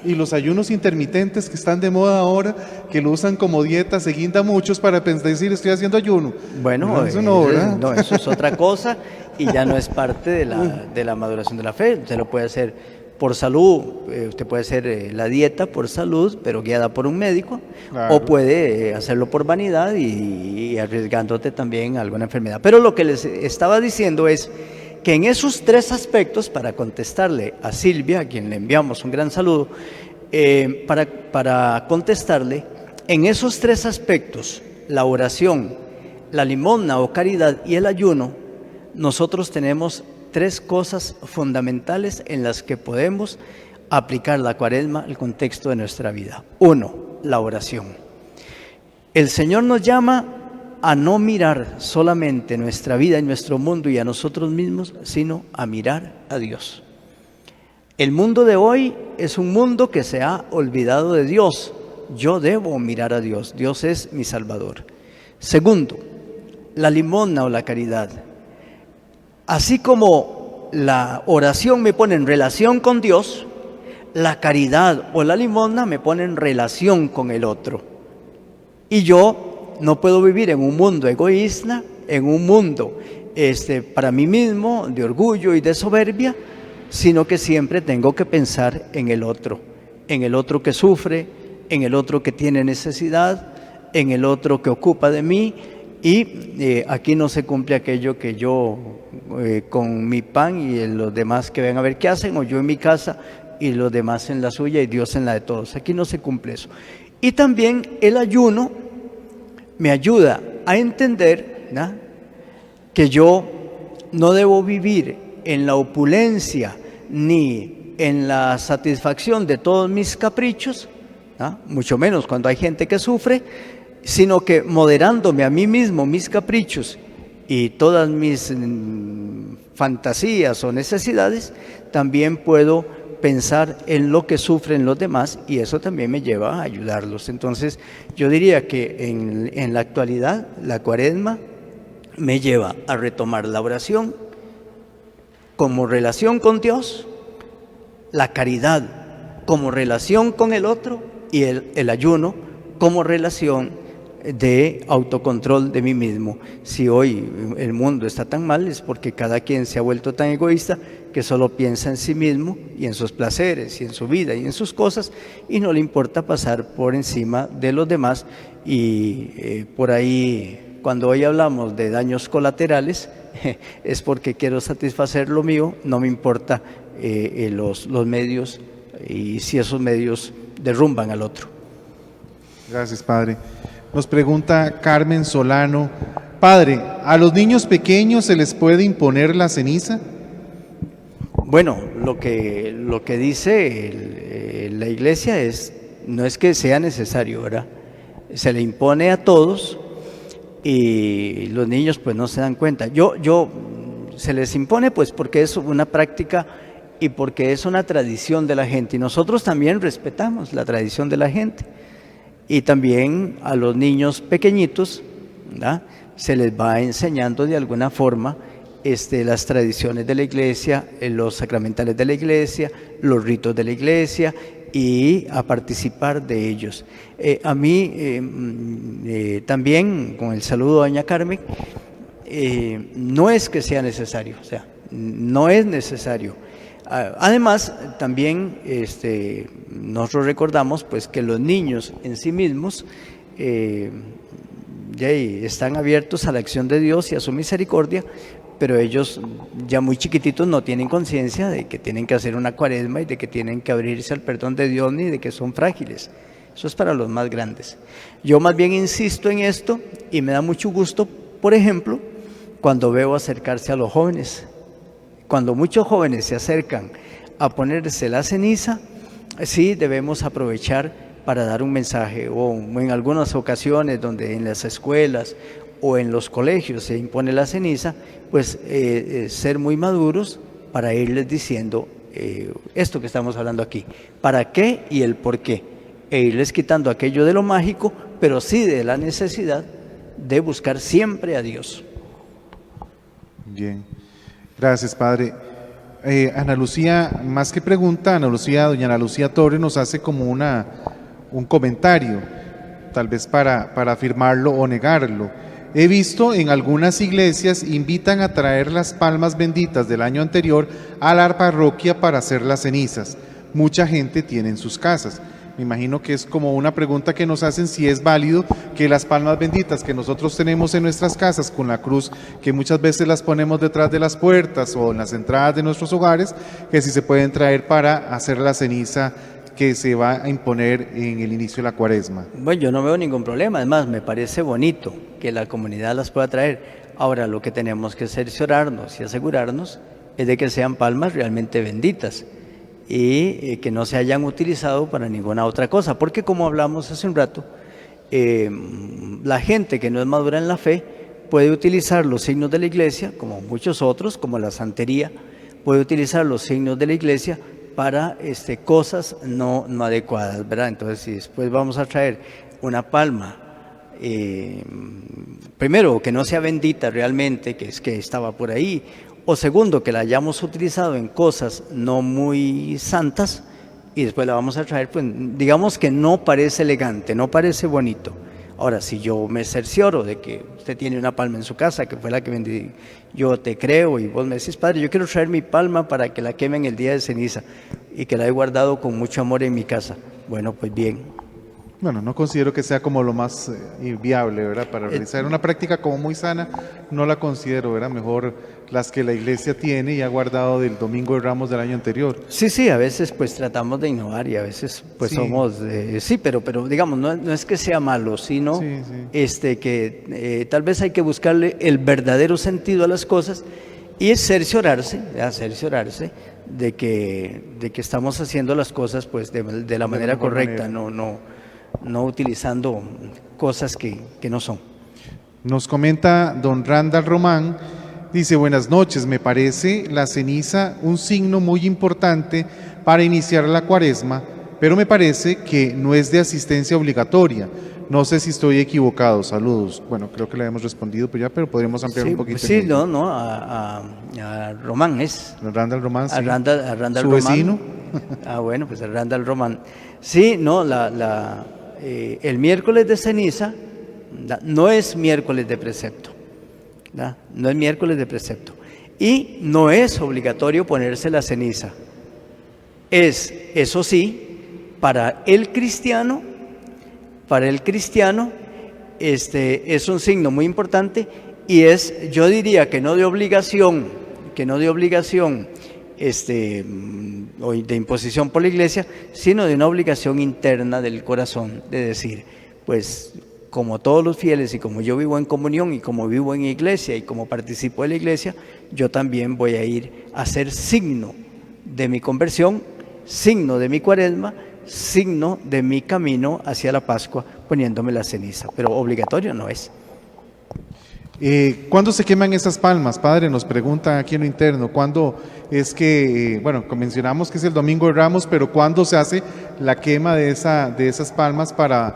[SPEAKER 1] Y los ayunos intermitentes que están de moda ahora, que lo usan como dieta, se guinda muchos para decir estoy haciendo ayuno.
[SPEAKER 2] Bueno,
[SPEAKER 1] no, eso no, ¿verdad?
[SPEAKER 2] No, eso es otra cosa y ya no es parte de la maduración de la fe. Usted lo puede hacer por salud, usted puede hacer la dieta por salud, pero guiada por un médico, claro. O puede hacerlo por vanidad y arriesgándote también a alguna enfermedad. Pero lo que les estaba diciendo es que en esos 3 aspectos, para contestarle a Silvia, a quien le enviamos un gran saludo, para contestarle, en esos 3 aspectos, la oración, la limosna o caridad y el ayuno, nosotros tenemos 3 cosas fundamentales en las que podemos aplicar la Cuaresma al contexto de nuestra vida. 1, la oración. El Señor nos llama a no mirar solamente nuestra vida y nuestro mundo y a nosotros mismos, sino a mirar a Dios. El mundo de hoy es un mundo que se ha olvidado de Dios. Yo debo mirar a Dios. Dios es mi Salvador. Segundo, la limosna o la caridad. Así como la oración me pone en relación con Dios, la caridad o la limosna me pone en relación con el otro. Y yo no puedo vivir en un mundo egoísta, en un mundo para mí mismo, de orgullo y de soberbia, sino que siempre tengo que pensar en el otro que sufre, en el otro que tiene necesidad, en el otro que ocupa de mí, y aquí no se cumple aquello que yo con mi pan y los demás que ven a ver qué hacen, o yo en mi casa y los demás en la suya y Dios en la de todos. Aquí no se cumple eso. Y también el ayuno me ayuda a entender, ¿no?, que yo no debo vivir en la opulencia ni en la satisfacción de todos mis caprichos, ¿no?, mucho menos cuando hay gente que sufre, sino que moderándome a mí mismo mis caprichos y todas mis fantasías o necesidades, también puedo pensar en lo que sufren los demás, y eso también me lleva a ayudarlos. Entonces yo diría que en la actualidad la Cuaresma me lleva a retomar la oración como relación con Dios, la caridad como relación con el otro, y el ayuno como relación de autocontrol de mí mismo. Si hoy el mundo está tan mal, es porque cada quien se ha vuelto tan egoísta que solo piensa en sí mismo y en sus placeres y en su vida y en sus cosas, y no le importa pasar por encima de los demás. Y por ahí, cuando hoy hablamos de daños colaterales, es porque quiero satisfacer lo mío, no me importa los medios, y si esos medios derrumban al otro.
[SPEAKER 1] Gracias, Padre. Nos pregunta Carmen Solano: Padre, ¿a los niños pequeños se les puede imponer la ceniza?
[SPEAKER 2] Bueno, lo que dice la Iglesia no es que sea necesario, ¿verdad? Se le impone a todos y los niños pues no se dan cuenta. Se les impone pues porque es una práctica y porque es una tradición de la gente, y nosotros también respetamos la tradición de la gente. Y también a los niños pequeñitos, ¿verdad?, se les va enseñando de alguna forma las tradiciones de la Iglesia, los sacramentales de la Iglesia, los ritos de la Iglesia, y a participar de ellos. A mí también, con el saludo a doña Carmen, no es que sea necesario, o sea, no es necesario. Además, también nosotros recordamos pues que los niños en sí mismos están abiertos a la acción de Dios y a su misericordia, pero ellos ya muy chiquititos no tienen conciencia de que tienen que hacer una cuaresma y de que tienen que abrirse al perdón de Dios, ni de que son frágiles. Eso es para los más grandes. Yo más bien insisto en esto, y me da mucho gusto, por ejemplo, cuando veo acercarse a los jóvenes. Cuando muchos jóvenes se acercan a ponerse la ceniza, sí debemos aprovechar para dar un mensaje, o en algunas ocasiones donde en las escuelas o en los colegios se impone la ceniza, pues ser muy maduros para irles diciendo esto que estamos hablando aquí, para qué y el por qué, e irles quitando aquello de lo mágico, pero sí de la necesidad de buscar siempre a Dios.
[SPEAKER 1] Bien. Gracias, Padre. Ana Lucía, más que pregunta, doña Ana Lucía Torres nos hace como un comentario, tal vez para afirmarlo o negarlo. He visto en algunas iglesias invitan a traer las palmas benditas del año anterior a la parroquia para hacer las cenizas. Mucha gente tiene en sus casas. Me imagino que es como una pregunta que nos hacen, si es válido que las palmas benditas que nosotros tenemos en nuestras casas con la cruz, que muchas veces las ponemos detrás de las puertas o en las entradas de nuestros hogares, que si se pueden traer para hacer la ceniza que se va a imponer en el inicio de la Cuaresma.
[SPEAKER 2] Bueno, yo no veo ningún problema, además me parece bonito que la comunidad las pueda traer. Ahora lo que tenemos que cerciorarnos y asegurarnos es de que sean palmas realmente benditas, y que no se hayan utilizado para ninguna otra cosa, porque como hablamos hace un rato, la gente que no es madura en la fe puede utilizar los signos de la Iglesia, como muchos otros, como la santería, puede utilizar los signos de la Iglesia para cosas no adecuadas, ¿verdad? Entonces, si después vamos a traer una palma, primero, que no sea bendita realmente, que es que estaba por ahí, o segundo, que la hayamos utilizado en cosas no muy santas, y después la vamos a traer, pues digamos que no parece elegante, no parece bonito. Ahora, si yo me cercioro de que usted tiene una palma en su casa, que fue la que vendí, yo te creo y vos me decís, padre, yo quiero traer mi palma para que la quemen el día de ceniza y que la he guardado con mucho amor en mi casa. Bueno, pues bien.
[SPEAKER 1] Bueno, no considero que sea como lo más viable, ¿verdad? Para realizar una práctica como muy sana, no la considero, ¿verdad? Mejor las que la iglesia tiene y ha guardado del Domingo de Ramos del año anterior.
[SPEAKER 2] Sí, a veces pues tratamos de innovar y a veces pues
[SPEAKER 1] Sí.
[SPEAKER 2] somos, sí, pero digamos, no es que sea malo, sino
[SPEAKER 1] Sí.
[SPEAKER 2] que tal vez hay que buscarle el verdadero sentido a las cosas y es cerciorarse de que estamos haciendo las cosas pues de la manera
[SPEAKER 1] mejor
[SPEAKER 2] correcta,
[SPEAKER 1] manera.
[SPEAKER 2] no utilizando cosas que no son.
[SPEAKER 1] Nos comenta don Randall Román, dice, buenas noches, me parece la ceniza un signo muy importante para iniciar la cuaresma, pero me parece que no es de asistencia obligatoria. No sé si estoy equivocado, saludos. Bueno, creo que le hemos respondido pues ya, pero podríamos ampliar
[SPEAKER 2] Sí,
[SPEAKER 1] un poquito.
[SPEAKER 2] pues sí, a Román es.
[SPEAKER 1] Don Randall Román, sí.
[SPEAKER 2] A Randall
[SPEAKER 1] ¿Su
[SPEAKER 2] Román.
[SPEAKER 1] vecino?
[SPEAKER 2] Bueno, pues a Randall Román. Sí, no, el miércoles de ceniza no es miércoles de precepto. No es miércoles de precepto. Y no es obligatorio ponerse la ceniza. Eso sí, para el cristiano, es un signo muy importante y yo diría que no de obligación, o de imposición por la iglesia, sino de una obligación interna del corazón, de decir, pues como todos los fieles y como yo vivo en comunión y como vivo en iglesia y como participo de la iglesia, yo también voy a ir a ser signo de mi conversión, signo de mi cuaresma, signo de mi camino hacia la Pascua, poniéndome la ceniza, pero obligatorio no es.
[SPEAKER 1] ¿Cuándo se queman esas palmas, padre? Nos preguntan aquí en lo interno. ¿Cuándo es que, bueno, mencionamos que es el Domingo de Ramos, pero cuándo se hace la quema de esas palmas para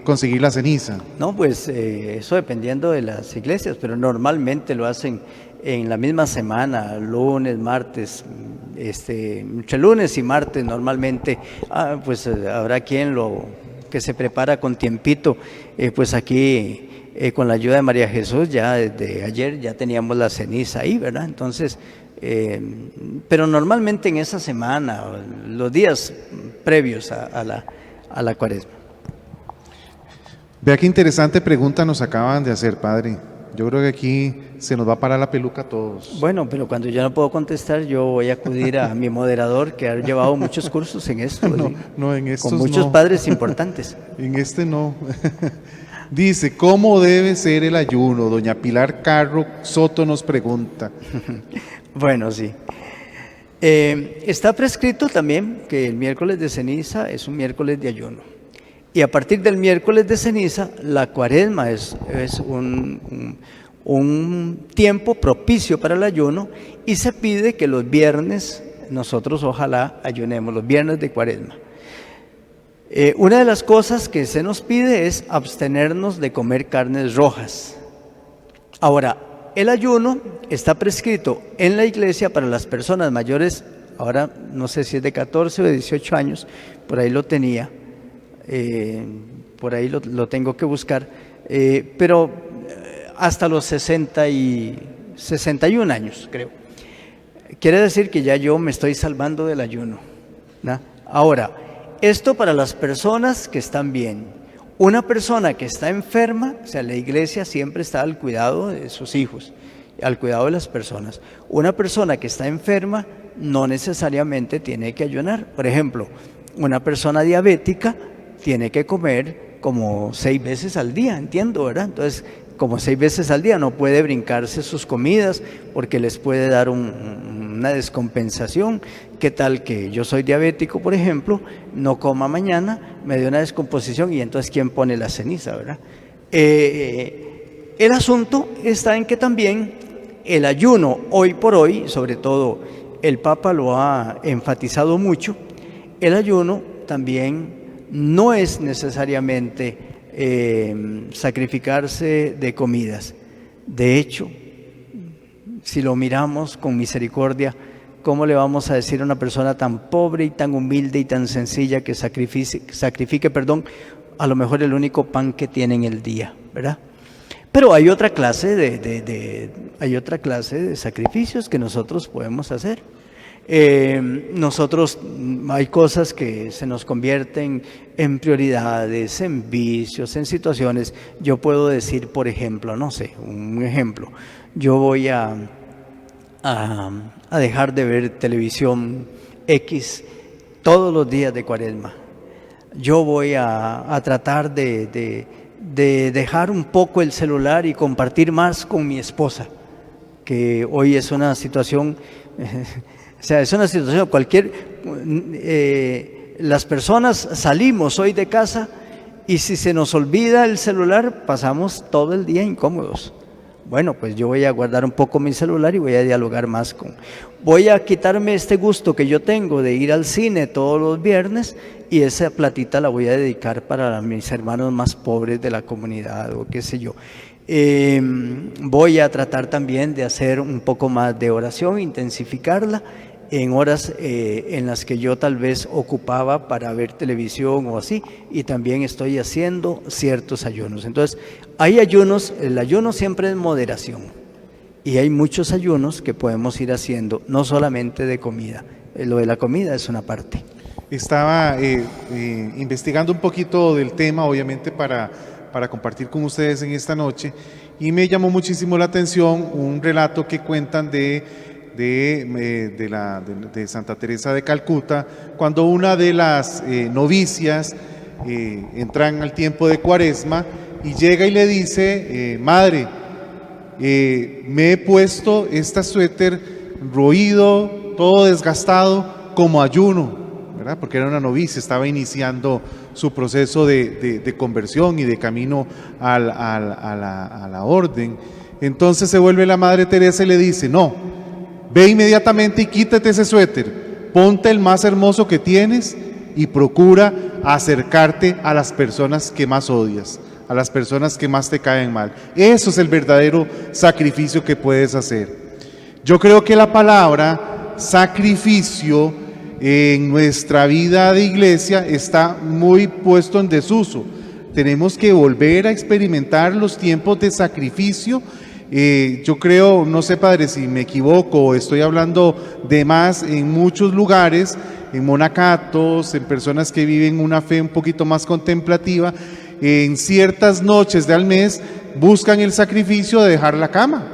[SPEAKER 1] conseguir la ceniza?
[SPEAKER 2] No, pues eso dependiendo de las iglesias, pero normalmente lo hacen en la misma semana, lunes, martes, entre lunes y martes normalmente, pues habrá quien que se prepara con tiempito, pues aquí con la ayuda de María Jesús ya desde ayer ya teníamos la ceniza ahí, ¿verdad? Entonces, pero normalmente en esa semana, los días previos a la cuaresma.
[SPEAKER 1] Vea qué interesante pregunta nos acaban de hacer, padre. Yo creo que aquí se nos va a parar la peluca a todos.
[SPEAKER 2] Bueno, pero cuando yo no puedo contestar, yo voy a acudir a mi moderador, que ha llevado muchos cursos en esto.
[SPEAKER 1] No, en estos
[SPEAKER 2] con muchos
[SPEAKER 1] no.
[SPEAKER 2] padres importantes.
[SPEAKER 1] En este no. Dice, ¿cómo debe ser el ayuno? Doña Pilar Carro Soto nos pregunta.
[SPEAKER 2] Bueno, sí. Está prescrito también que el miércoles de ceniza es un miércoles de ayuno. Y a partir del miércoles de ceniza, la cuaresma es un tiempo propicio para el ayuno y se pide que los viernes, nosotros ojalá ayunemos, los viernes de cuaresma. Una de las cosas que se nos pide es abstenernos de comer carnes rojas. Ahora, el ayuno está prescrito en la iglesia para las personas mayores, ahora no sé si es de 14 o de 18 años, por ahí lo tenía. Por ahí lo tengo que buscar, pero hasta los 61 años, creo. Quiere decir que ya yo me estoy salvando del ayuno, ¿no? Ahora, esto para las personas que están bien. Una persona que está enferma, o sea, la iglesia siempre está al cuidado de sus hijos, al cuidado de las personas. Una persona que está enferma no necesariamente tiene que ayunar. Por ejemplo, una persona diabética tiene que comer como 6 veces al día, entiendo, ¿verdad? Entonces, como 6 veces al día no puede brincarse sus comidas porque les puede dar una descompensación. ¿Qué tal que yo soy diabético, por ejemplo, no coma mañana, me dé una descomposición y entonces ¿quién pone la ceniza, verdad? El asunto está en que también el ayuno hoy por hoy, sobre todo el Papa lo ha enfatizado mucho, el ayuno también no es necesariamente sacrificarse de comidas. De hecho, si lo miramos con misericordia, ¿cómo le vamos a decir a una persona tan pobre y tan humilde y tan sencilla que sacrifique a lo mejor el único pan que tienen el día, ¿verdad? Pero hay otra clase hay otra clase de sacrificios que nosotros podemos hacer. Nosotros hay cosas que se nos convierten en prioridades, en vicios, en situaciones. Yo puedo decir, por ejemplo, no sé, un ejemplo, yo voy a dejar de ver televisión X todos los días de Cuaresma. Yo voy a tratar de dejar un poco el celular y compartir más con mi esposa, que hoy es una situación, o sea, es una situación las personas salimos hoy de casa y si se nos olvida el celular, pasamos todo el día incómodos. Bueno, pues yo voy a guardar un poco mi celular y voy a dialogar más voy a quitarme este gusto que yo tengo de ir al cine todos los viernes y esa platita la voy a dedicar para mis hermanos más pobres de la comunidad o qué sé yo. Voy a tratar también de hacer un poco más de oración, intensificarla en horas en las que yo tal vez ocupaba para ver televisión o así, y también estoy haciendo ciertos ayunos. Entonces, hay ayunos, el ayuno siempre es moderación, y hay muchos ayunos que podemos ir haciendo, no solamente de comida. Lo de la comida es una parte.
[SPEAKER 1] Estaba investigando un poquito del tema, obviamente, para compartir con ustedes en esta noche, y me llamó muchísimo la atención un relato que cuentan de Santa Teresa de Calcuta, cuando una de las novicias entran al tiempo de Cuaresma y llega y le dice, madre, me he puesto este suéter roído, todo desgastado, como ayuno, ¿verdad? Porque era una novicia, estaba iniciando su proceso de conversión y de camino a la orden. Entonces se vuelve la Madre Teresa y le dice, no, ve inmediatamente y quítate ese suéter, ponte el más hermoso que tienes y procura acercarte a las personas que más odias, a las personas que más te caen mal. Eso es el verdadero sacrificio que puedes hacer. Yo creo que la palabra sacrificio en nuestra vida de iglesia está muy puesto en desuso. Tenemos que volver a experimentar los tiempos de sacrificio. Yo creo, no sé, padre, si me equivoco, estoy hablando de más en muchos lugares, en monacatos, en personas que viven una fe un poquito más contemplativa, en ciertas noches del mes buscan el sacrificio de dejar la cama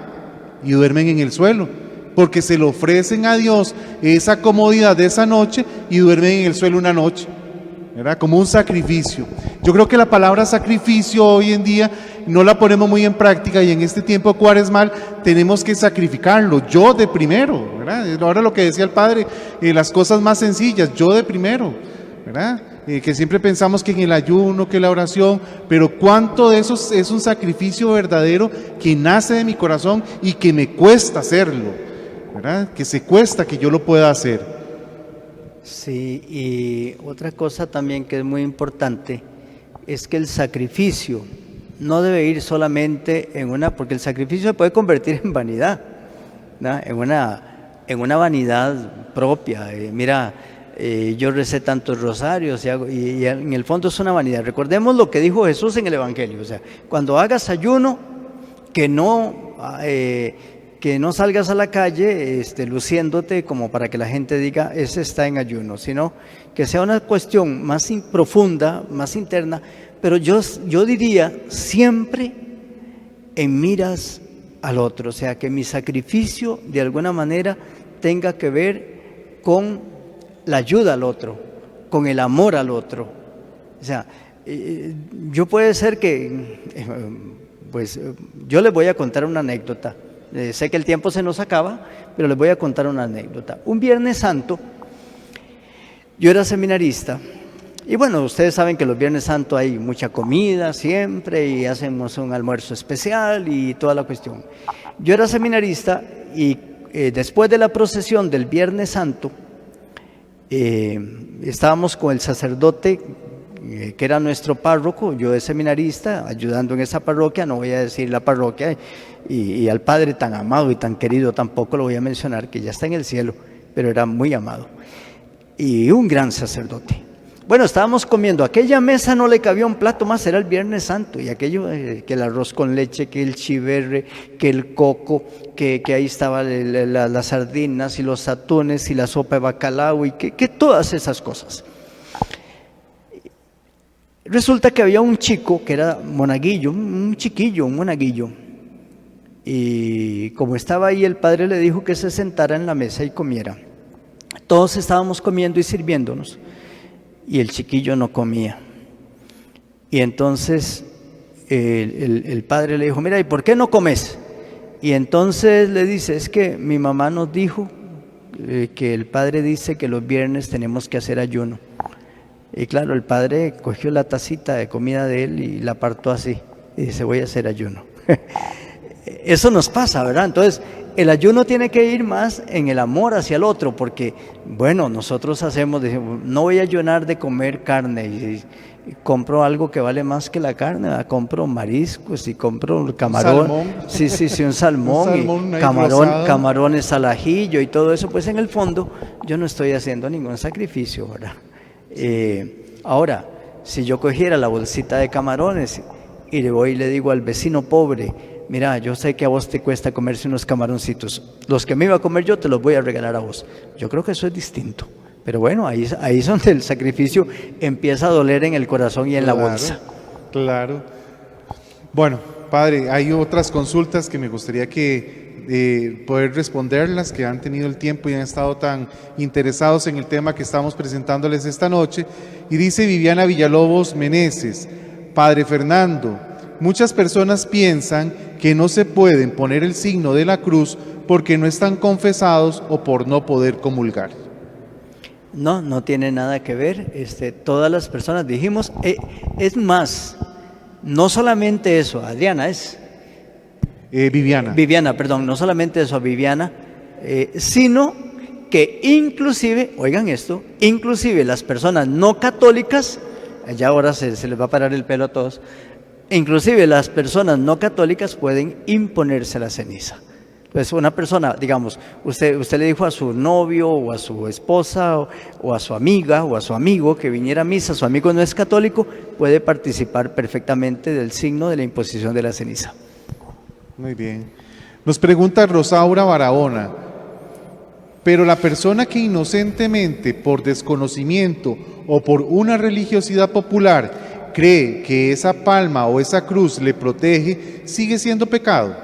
[SPEAKER 1] y duermen en el suelo, porque se le ofrecen a Dios esa comodidad de esa noche y duermen en el suelo una noche, ¿verdad? Como un sacrificio. Yo creo que la palabra sacrificio hoy en día no la ponemos muy en práctica, y en este tiempo cuaresmal tenemos que sacrificarlo, yo de primero, ¿verdad? Ahora lo que decía el padre, las cosas más sencillas, yo de primero, ¿verdad? Que siempre pensamos que en el ayuno, que la oración, pero cuánto de eso es un sacrificio verdadero que nace de mi corazón y que me cuesta hacerlo, ¿verdad? Que se cuesta que yo lo pueda hacer.
[SPEAKER 2] Sí, y otra cosa también que es muy importante es que el sacrificio no debe ir solamente porque el sacrificio se puede convertir en vanidad, ¿no? en una vanidad propia. Yo recé tantos rosarios y en el fondo es una vanidad. Recordemos lo que dijo Jesús en el Evangelio, o sea, cuando hagas ayuno, que no salgas a la calle luciéndote como para que la gente diga, ese está en ayuno, sino que sea una cuestión más profunda, más interna, pero yo diría siempre en miras al otro, o sea, que mi sacrificio de alguna manera tenga que ver con la ayuda al otro, con el amor al otro. O sea, yo puede ser que, yo les voy a contar una anécdota. Sé que el tiempo se nos acaba, pero les voy a contar una anécdota. Un Viernes Santo, yo era seminarista, y bueno, ustedes saben que los Viernes Santos hay mucha comida siempre, y hacemos un almuerzo especial y toda la cuestión. Yo era seminarista, y después de la procesión del Viernes Santo, estábamos con el sacerdote que era nuestro párroco, yo de seminarista, ayudando en esa parroquia, no voy a decir la parroquia, y al padre tan amado y tan querido tampoco lo voy a mencionar, que ya está en el cielo, pero era muy amado, y un gran sacerdote. Bueno, estábamos comiendo, aquella mesa no le cabía un plato más, era el Viernes Santo, y aquello, que el arroz con leche, que el chiverre, que el coco, que ahí estaban las sardinas y los atunes y la sopa de bacalao y que todas esas cosas. Resulta que había un chico que era monaguillo, un chiquillo, un monaguillo, y como estaba ahí, el padre le dijo que se sentara en la mesa y comiera. Todos estábamos comiendo y sirviéndonos, y el chiquillo no comía. Y entonces el padre le dijo, mira, ¿y por qué no comes? Y entonces le dice, es que mi mamá nos dijo que el padre dice que los viernes tenemos que hacer ayuno. Y claro, el padre cogió la tacita de comida de él y la apartó así, y dice, voy a hacer ayuno. Eso nos pasa, ¿verdad? Entonces, el ayuno tiene que ir más en el amor hacia el otro, porque, bueno, nosotros decimos, no voy a ayunar de comer carne, y compro algo que vale más que la carne, ¿verdad? Compro mariscos y compro camarón, sí, un salmón, y camarones al ajillo y todo eso, pues en el fondo yo no estoy haciendo ningún sacrificio, ¿verdad? Ahora, si yo cogiera la bolsita de camarones y le voy y le digo al vecino pobre, mira, yo sé que a vos te cuesta comerse unos camaroncitos, los que me iba a comer yo te los voy a regalar a vos. Yo creo que eso es distinto, pero bueno, ahí es donde el sacrificio empieza a doler en el corazón y en la bolsa.
[SPEAKER 1] Claro. Bueno, padre, hay otras consultas que me gustaría poder responderlas, que han tenido el tiempo y han estado tan interesados en el tema que estamos presentándoles esta noche. Y dice Viviana Villalobos Meneses, padre Fernando, muchas personas piensan que no se pueden poner el signo de la cruz porque no están confesados o por no poder comulgar.
[SPEAKER 2] No tiene nada que ver. Todas las personas dijimos, es más, no solamente eso, Adriana es. Viviana, perdón, no solamente eso, Viviana, sino que inclusive, oigan esto, inclusive las personas no católicas, ya ahora se les va a parar el pelo a todos, inclusive las personas no católicas pueden imponerse la ceniza. Pues una persona, digamos, usted le dijo a su novio o a su esposa o a su amiga o a su amigo que viniera a misa, su amigo no es católico, puede participar perfectamente del signo de la imposición de la ceniza.
[SPEAKER 1] Muy bien. Nos pregunta Rosaura Barahona, pero la persona que inocentemente, por desconocimiento o por una religiosidad popular, cree que esa palma o esa cruz le protege, ¿sigue siendo pecado?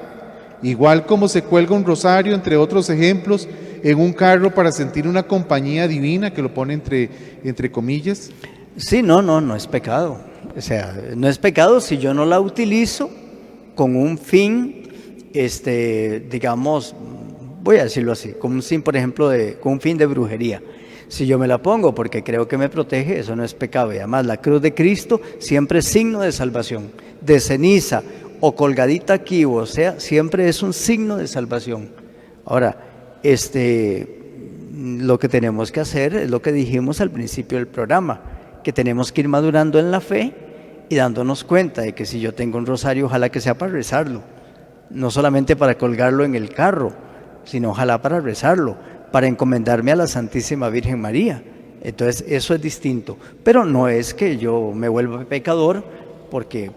[SPEAKER 1] Igual como se cuelga un rosario, entre otros ejemplos, en un carro para sentir una compañía divina, que lo pone entre comillas.
[SPEAKER 2] Sí, no es pecado. O sea, no es pecado si yo no la utilizo con un fin, digamos, voy a decirlo así, con un fin, por ejemplo, con un fin de brujería. Si yo me la pongo porque creo que me protege, eso no es pecado. Y además la cruz de Cristo siempre es signo de salvación, de ceniza o colgadita aquí, o sea, siempre es un signo de salvación. Ahora, lo que tenemos que hacer es lo que dijimos al principio del programa, que tenemos que ir madurando en la fe y dándonos cuenta de que si yo tengo un rosario, ojalá que sea para rezarlo, no solamente para colgarlo en el carro, sino ojalá para rezarlo, para encomendarme a la Santísima Virgen María. Entonces eso es distinto, pero no es que yo me vuelva pecador porque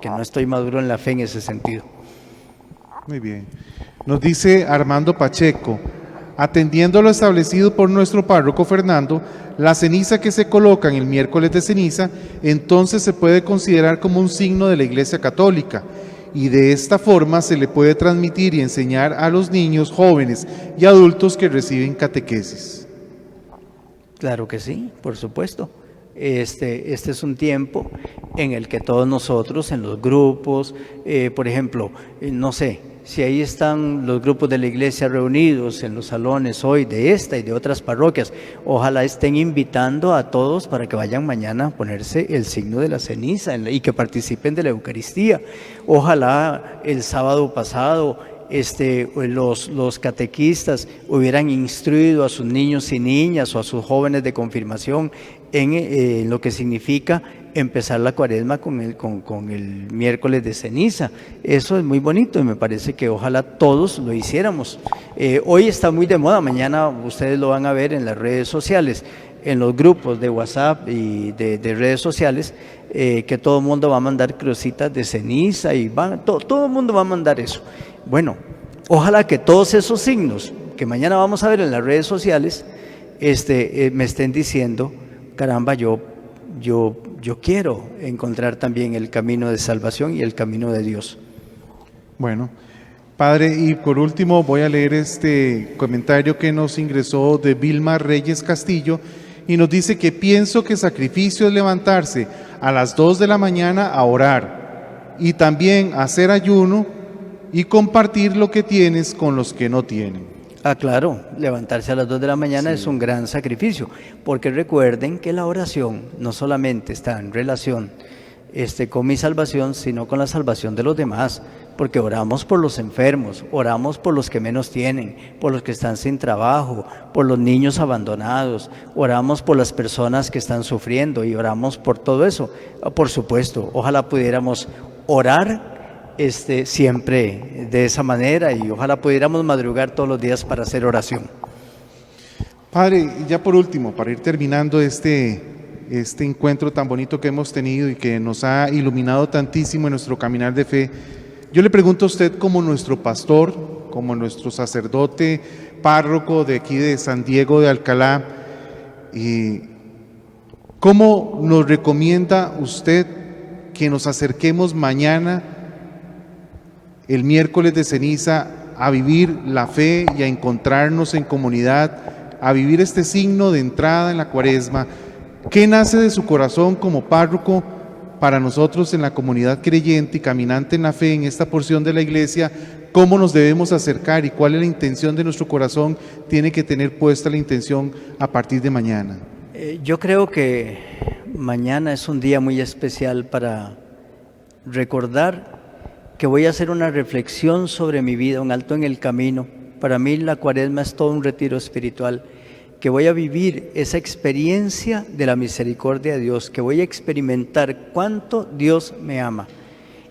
[SPEAKER 2] no estoy maduro en la fe en ese sentido.
[SPEAKER 1] Muy bien. Nos dice Armando Pacheco, atendiendo a lo establecido por nuestro párroco Fernando, la ceniza que se coloca en el miércoles de ceniza, entonces se puede considerar como un signo de la Iglesia Católica, y de esta forma se le puede transmitir y enseñar a los niños, jóvenes y adultos que reciben catequesis.
[SPEAKER 2] Claro que sí, por supuesto. Este es un tiempo en el que todos nosotros en los grupos, por ejemplo, no sé, si ahí están los grupos de la iglesia reunidos en los salones hoy de esta y de otras parroquias, ojalá estén invitando a todos para que vayan mañana a ponerse el signo de la ceniza y que participen de la Eucaristía. Ojalá el sábado pasado los catequistas hubieran instruido a sus niños y niñas o a sus jóvenes de confirmación en lo que significa empezar la cuaresma con el miércoles de ceniza. Eso es muy bonito y me parece que ojalá todos lo hiciéramos. Hoy está muy de moda, mañana ustedes lo van a ver en las redes sociales, en los grupos de WhatsApp y de redes sociales que todo el mundo va a mandar crucitas de ceniza y todo el mundo va a mandar eso. Bueno, ojalá que todos esos signos que mañana vamos a ver en las redes sociales me estén diciendo, caramba, yo quiero encontrar también el camino de salvación y el camino de Dios.
[SPEAKER 1] Bueno, Padre, y por último voy a leer este comentario que nos ingresó de Vilma Reyes Castillo y nos dice que pienso que sacrificio es levantarse a las 2 de la mañana a orar y también hacer ayuno y compartir lo que tienes con los que no tienen.
[SPEAKER 2] Ah, claro, levantarse a las 2 de la mañana es un gran sacrificio, porque recuerden que la oración no solamente está en relación con mi salvación, sino con la salvación de los demás, porque oramos por los enfermos, oramos por los que menos tienen, por los que están sin trabajo, por los niños abandonados, oramos por las personas que están sufriendo y oramos por todo eso. Por supuesto, ojalá pudiéramos orar siempre de esa manera y ojalá pudiéramos madrugar todos los días para hacer oración.
[SPEAKER 1] Padre, ya por último, para ir terminando este encuentro tan bonito que hemos tenido y que nos ha iluminado tantísimo en nuestro caminar de fe, yo le pregunto a usted como nuestro pastor, como nuestro sacerdote, párroco de aquí de San Diego de Alcalá, ¿cómo nos recomienda usted que nos acerquemos mañana, el miércoles de ceniza, a vivir la fe y a encontrarnos en comunidad, a vivir este signo de entrada en la Cuaresma? ¿Qué nace de su corazón como párroco para nosotros en la comunidad creyente y caminante en la fe en esta porción de la iglesia? ¿Cómo nos debemos acercar y cuál es la intención de nuestro corazón? Tiene que tener puesta la intención a partir de mañana.
[SPEAKER 2] Yo creo que mañana es un día muy especial para recordar que voy a hacer una reflexión sobre mi vida, un alto en el camino. Para mí la Cuaresma es todo un retiro espiritual, que voy a vivir esa experiencia de la misericordia de Dios, que voy a experimentar cuánto Dios me ama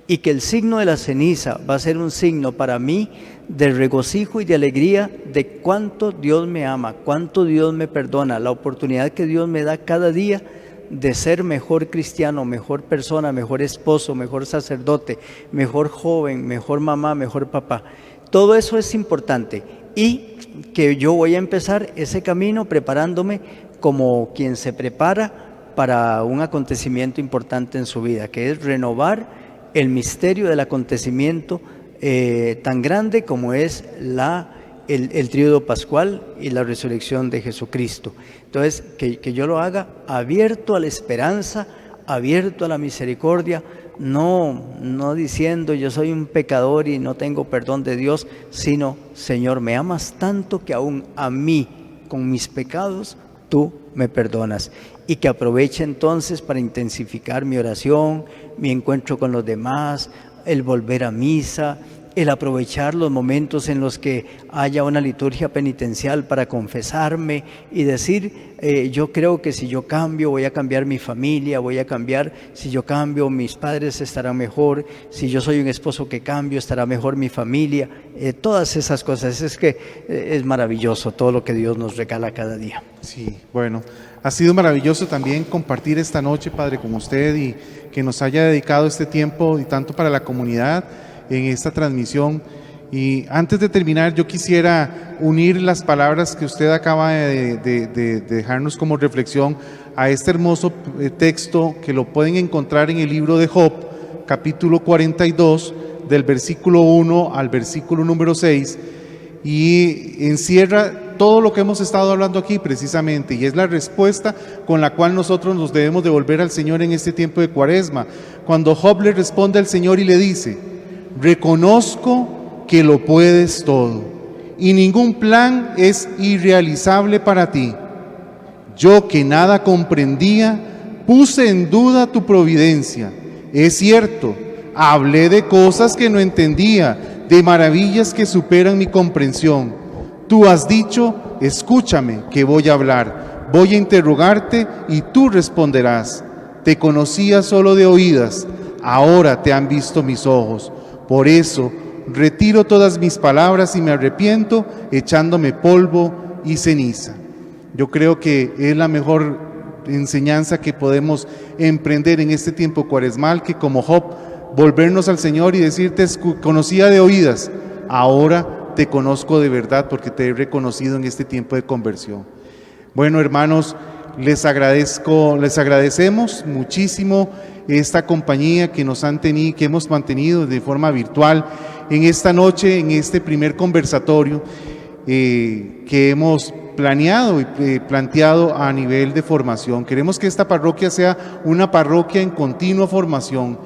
[SPEAKER 2] y que el signo de la ceniza va a ser un signo para mí de regocijo y de alegría de cuánto Dios me ama, cuánto Dios me perdona, la oportunidad que Dios me da cada día de ser mejor cristiano, mejor persona, mejor esposo, mejor sacerdote, mejor joven, mejor mamá, mejor papá. Todo eso es importante y que yo voy a empezar ese camino preparándome como quien se prepara para un acontecimiento importante en su vida, que es renovar el misterio del acontecimiento tan grande como es el tríodo pascual y la resurrección de Jesucristo. Entonces, que yo lo haga abierto a la esperanza, abierto a la misericordia, no diciendo yo soy un pecador y no tengo perdón de Dios, sino, Señor, me amas tanto que aún a mí, con mis pecados, tú me perdonas. Y que aproveche entonces para intensificar mi oración, mi encuentro con los demás, el volver a misa, el aprovechar los momentos en los que haya una liturgia penitencial para confesarme y decir, yo creo que si yo cambio voy a cambiar mi familia, voy a cambiar, si yo cambio mis padres estarán mejor, si yo soy un esposo que cambio estará mejor mi familia, todas esas cosas. Es que es maravilloso todo lo que Dios nos regala cada día.
[SPEAKER 1] Sí, bueno, ha sido maravilloso también compartir esta noche, Padre, con usted y que nos haya dedicado este tiempo y tanto para la comunidad en esta transmisión. Y antes de terminar, yo quisiera unir las palabras que usted acaba de dejarnos como reflexión a este hermoso texto que lo pueden encontrar en el libro de Job, capítulo 42, del versículo 1 al versículo número 6, y encierra todo lo que hemos estado hablando aquí precisamente, y es la respuesta con la cual nosotros nos debemos devolver al Señor en este tiempo de Cuaresma. Cuando Job le responde al Señor y le dice: reconozco que lo puedes todo y ningún plan es irrealizable para ti. Yo que nada comprendía, puse en duda tu providencia. Es cierto, hablé de cosas que no entendía, de maravillas que superan mi comprensión. Tú has dicho: escúchame, que voy a hablar, voy a interrogarte y tú responderás. Te conocía solo de oídas, ahora te han visto mis ojos. Por eso retiro todas mis palabras y me arrepiento echándome polvo y ceniza. Yo creo que es la mejor enseñanza que podemos emprender en este tiempo cuaresmal, que como Job, volvernos al Señor y decirte: conocía de oídas, ahora te conozco de verdad porque te he reconocido en este tiempo de conversión. Bueno, hermanos, les agradecemos muchísimo esta compañía que nos han tenido, que hemos mantenido de forma virtual en esta noche, en este primer conversatorio que hemos planeado y planteado a nivel de formación. Queremos que esta parroquia sea una parroquia en continua formación.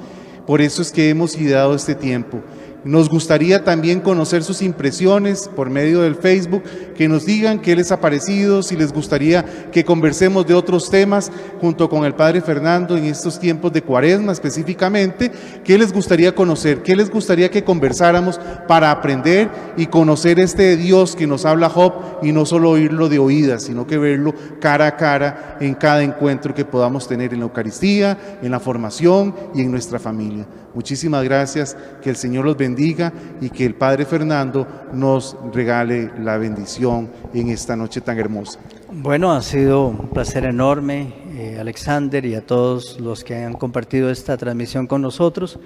[SPEAKER 1] Por eso es que hemos ideado este tiempo. Nos gustaría también conocer sus impresiones por medio del Facebook, que nos digan qué les ha parecido, si les gustaría que conversemos de otros temas junto con el Padre Fernando en estos tiempos de Cuaresma específicamente, qué les gustaría conocer, qué les gustaría que conversáramos para aprender y conocer este Dios que nos habla Job, y no solo oírlo de oídas, sino que verlo cara a cara en cada encuentro que podamos tener en la Eucaristía, en la formación y en nuestra familia. Muchísimas gracias, que el Señor los bendiga y que el Padre Fernando nos regale la bendición en esta noche tan hermosa.
[SPEAKER 2] Bueno, ha sido un placer enorme, Alexander, y a todos los que han compartido esta transmisión con nosotros.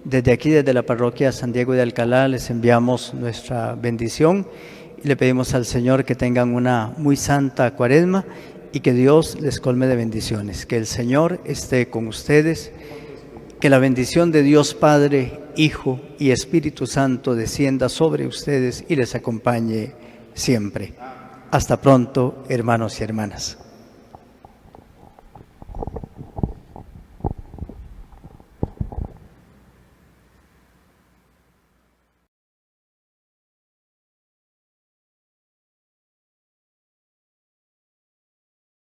[SPEAKER 2] Desde aquí, desde la parroquia San Diego de Alcalá, les enviamos nuestra bendición y le pedimos al Señor que tengan una muy santa Cuaresma y que Dios les colme de bendiciones. Que el Señor esté con ustedes. Que la bendición de Dios Padre, Hijo y Espíritu Santo descienda sobre ustedes y les acompañe siempre. Hasta pronto, hermanos y hermanas.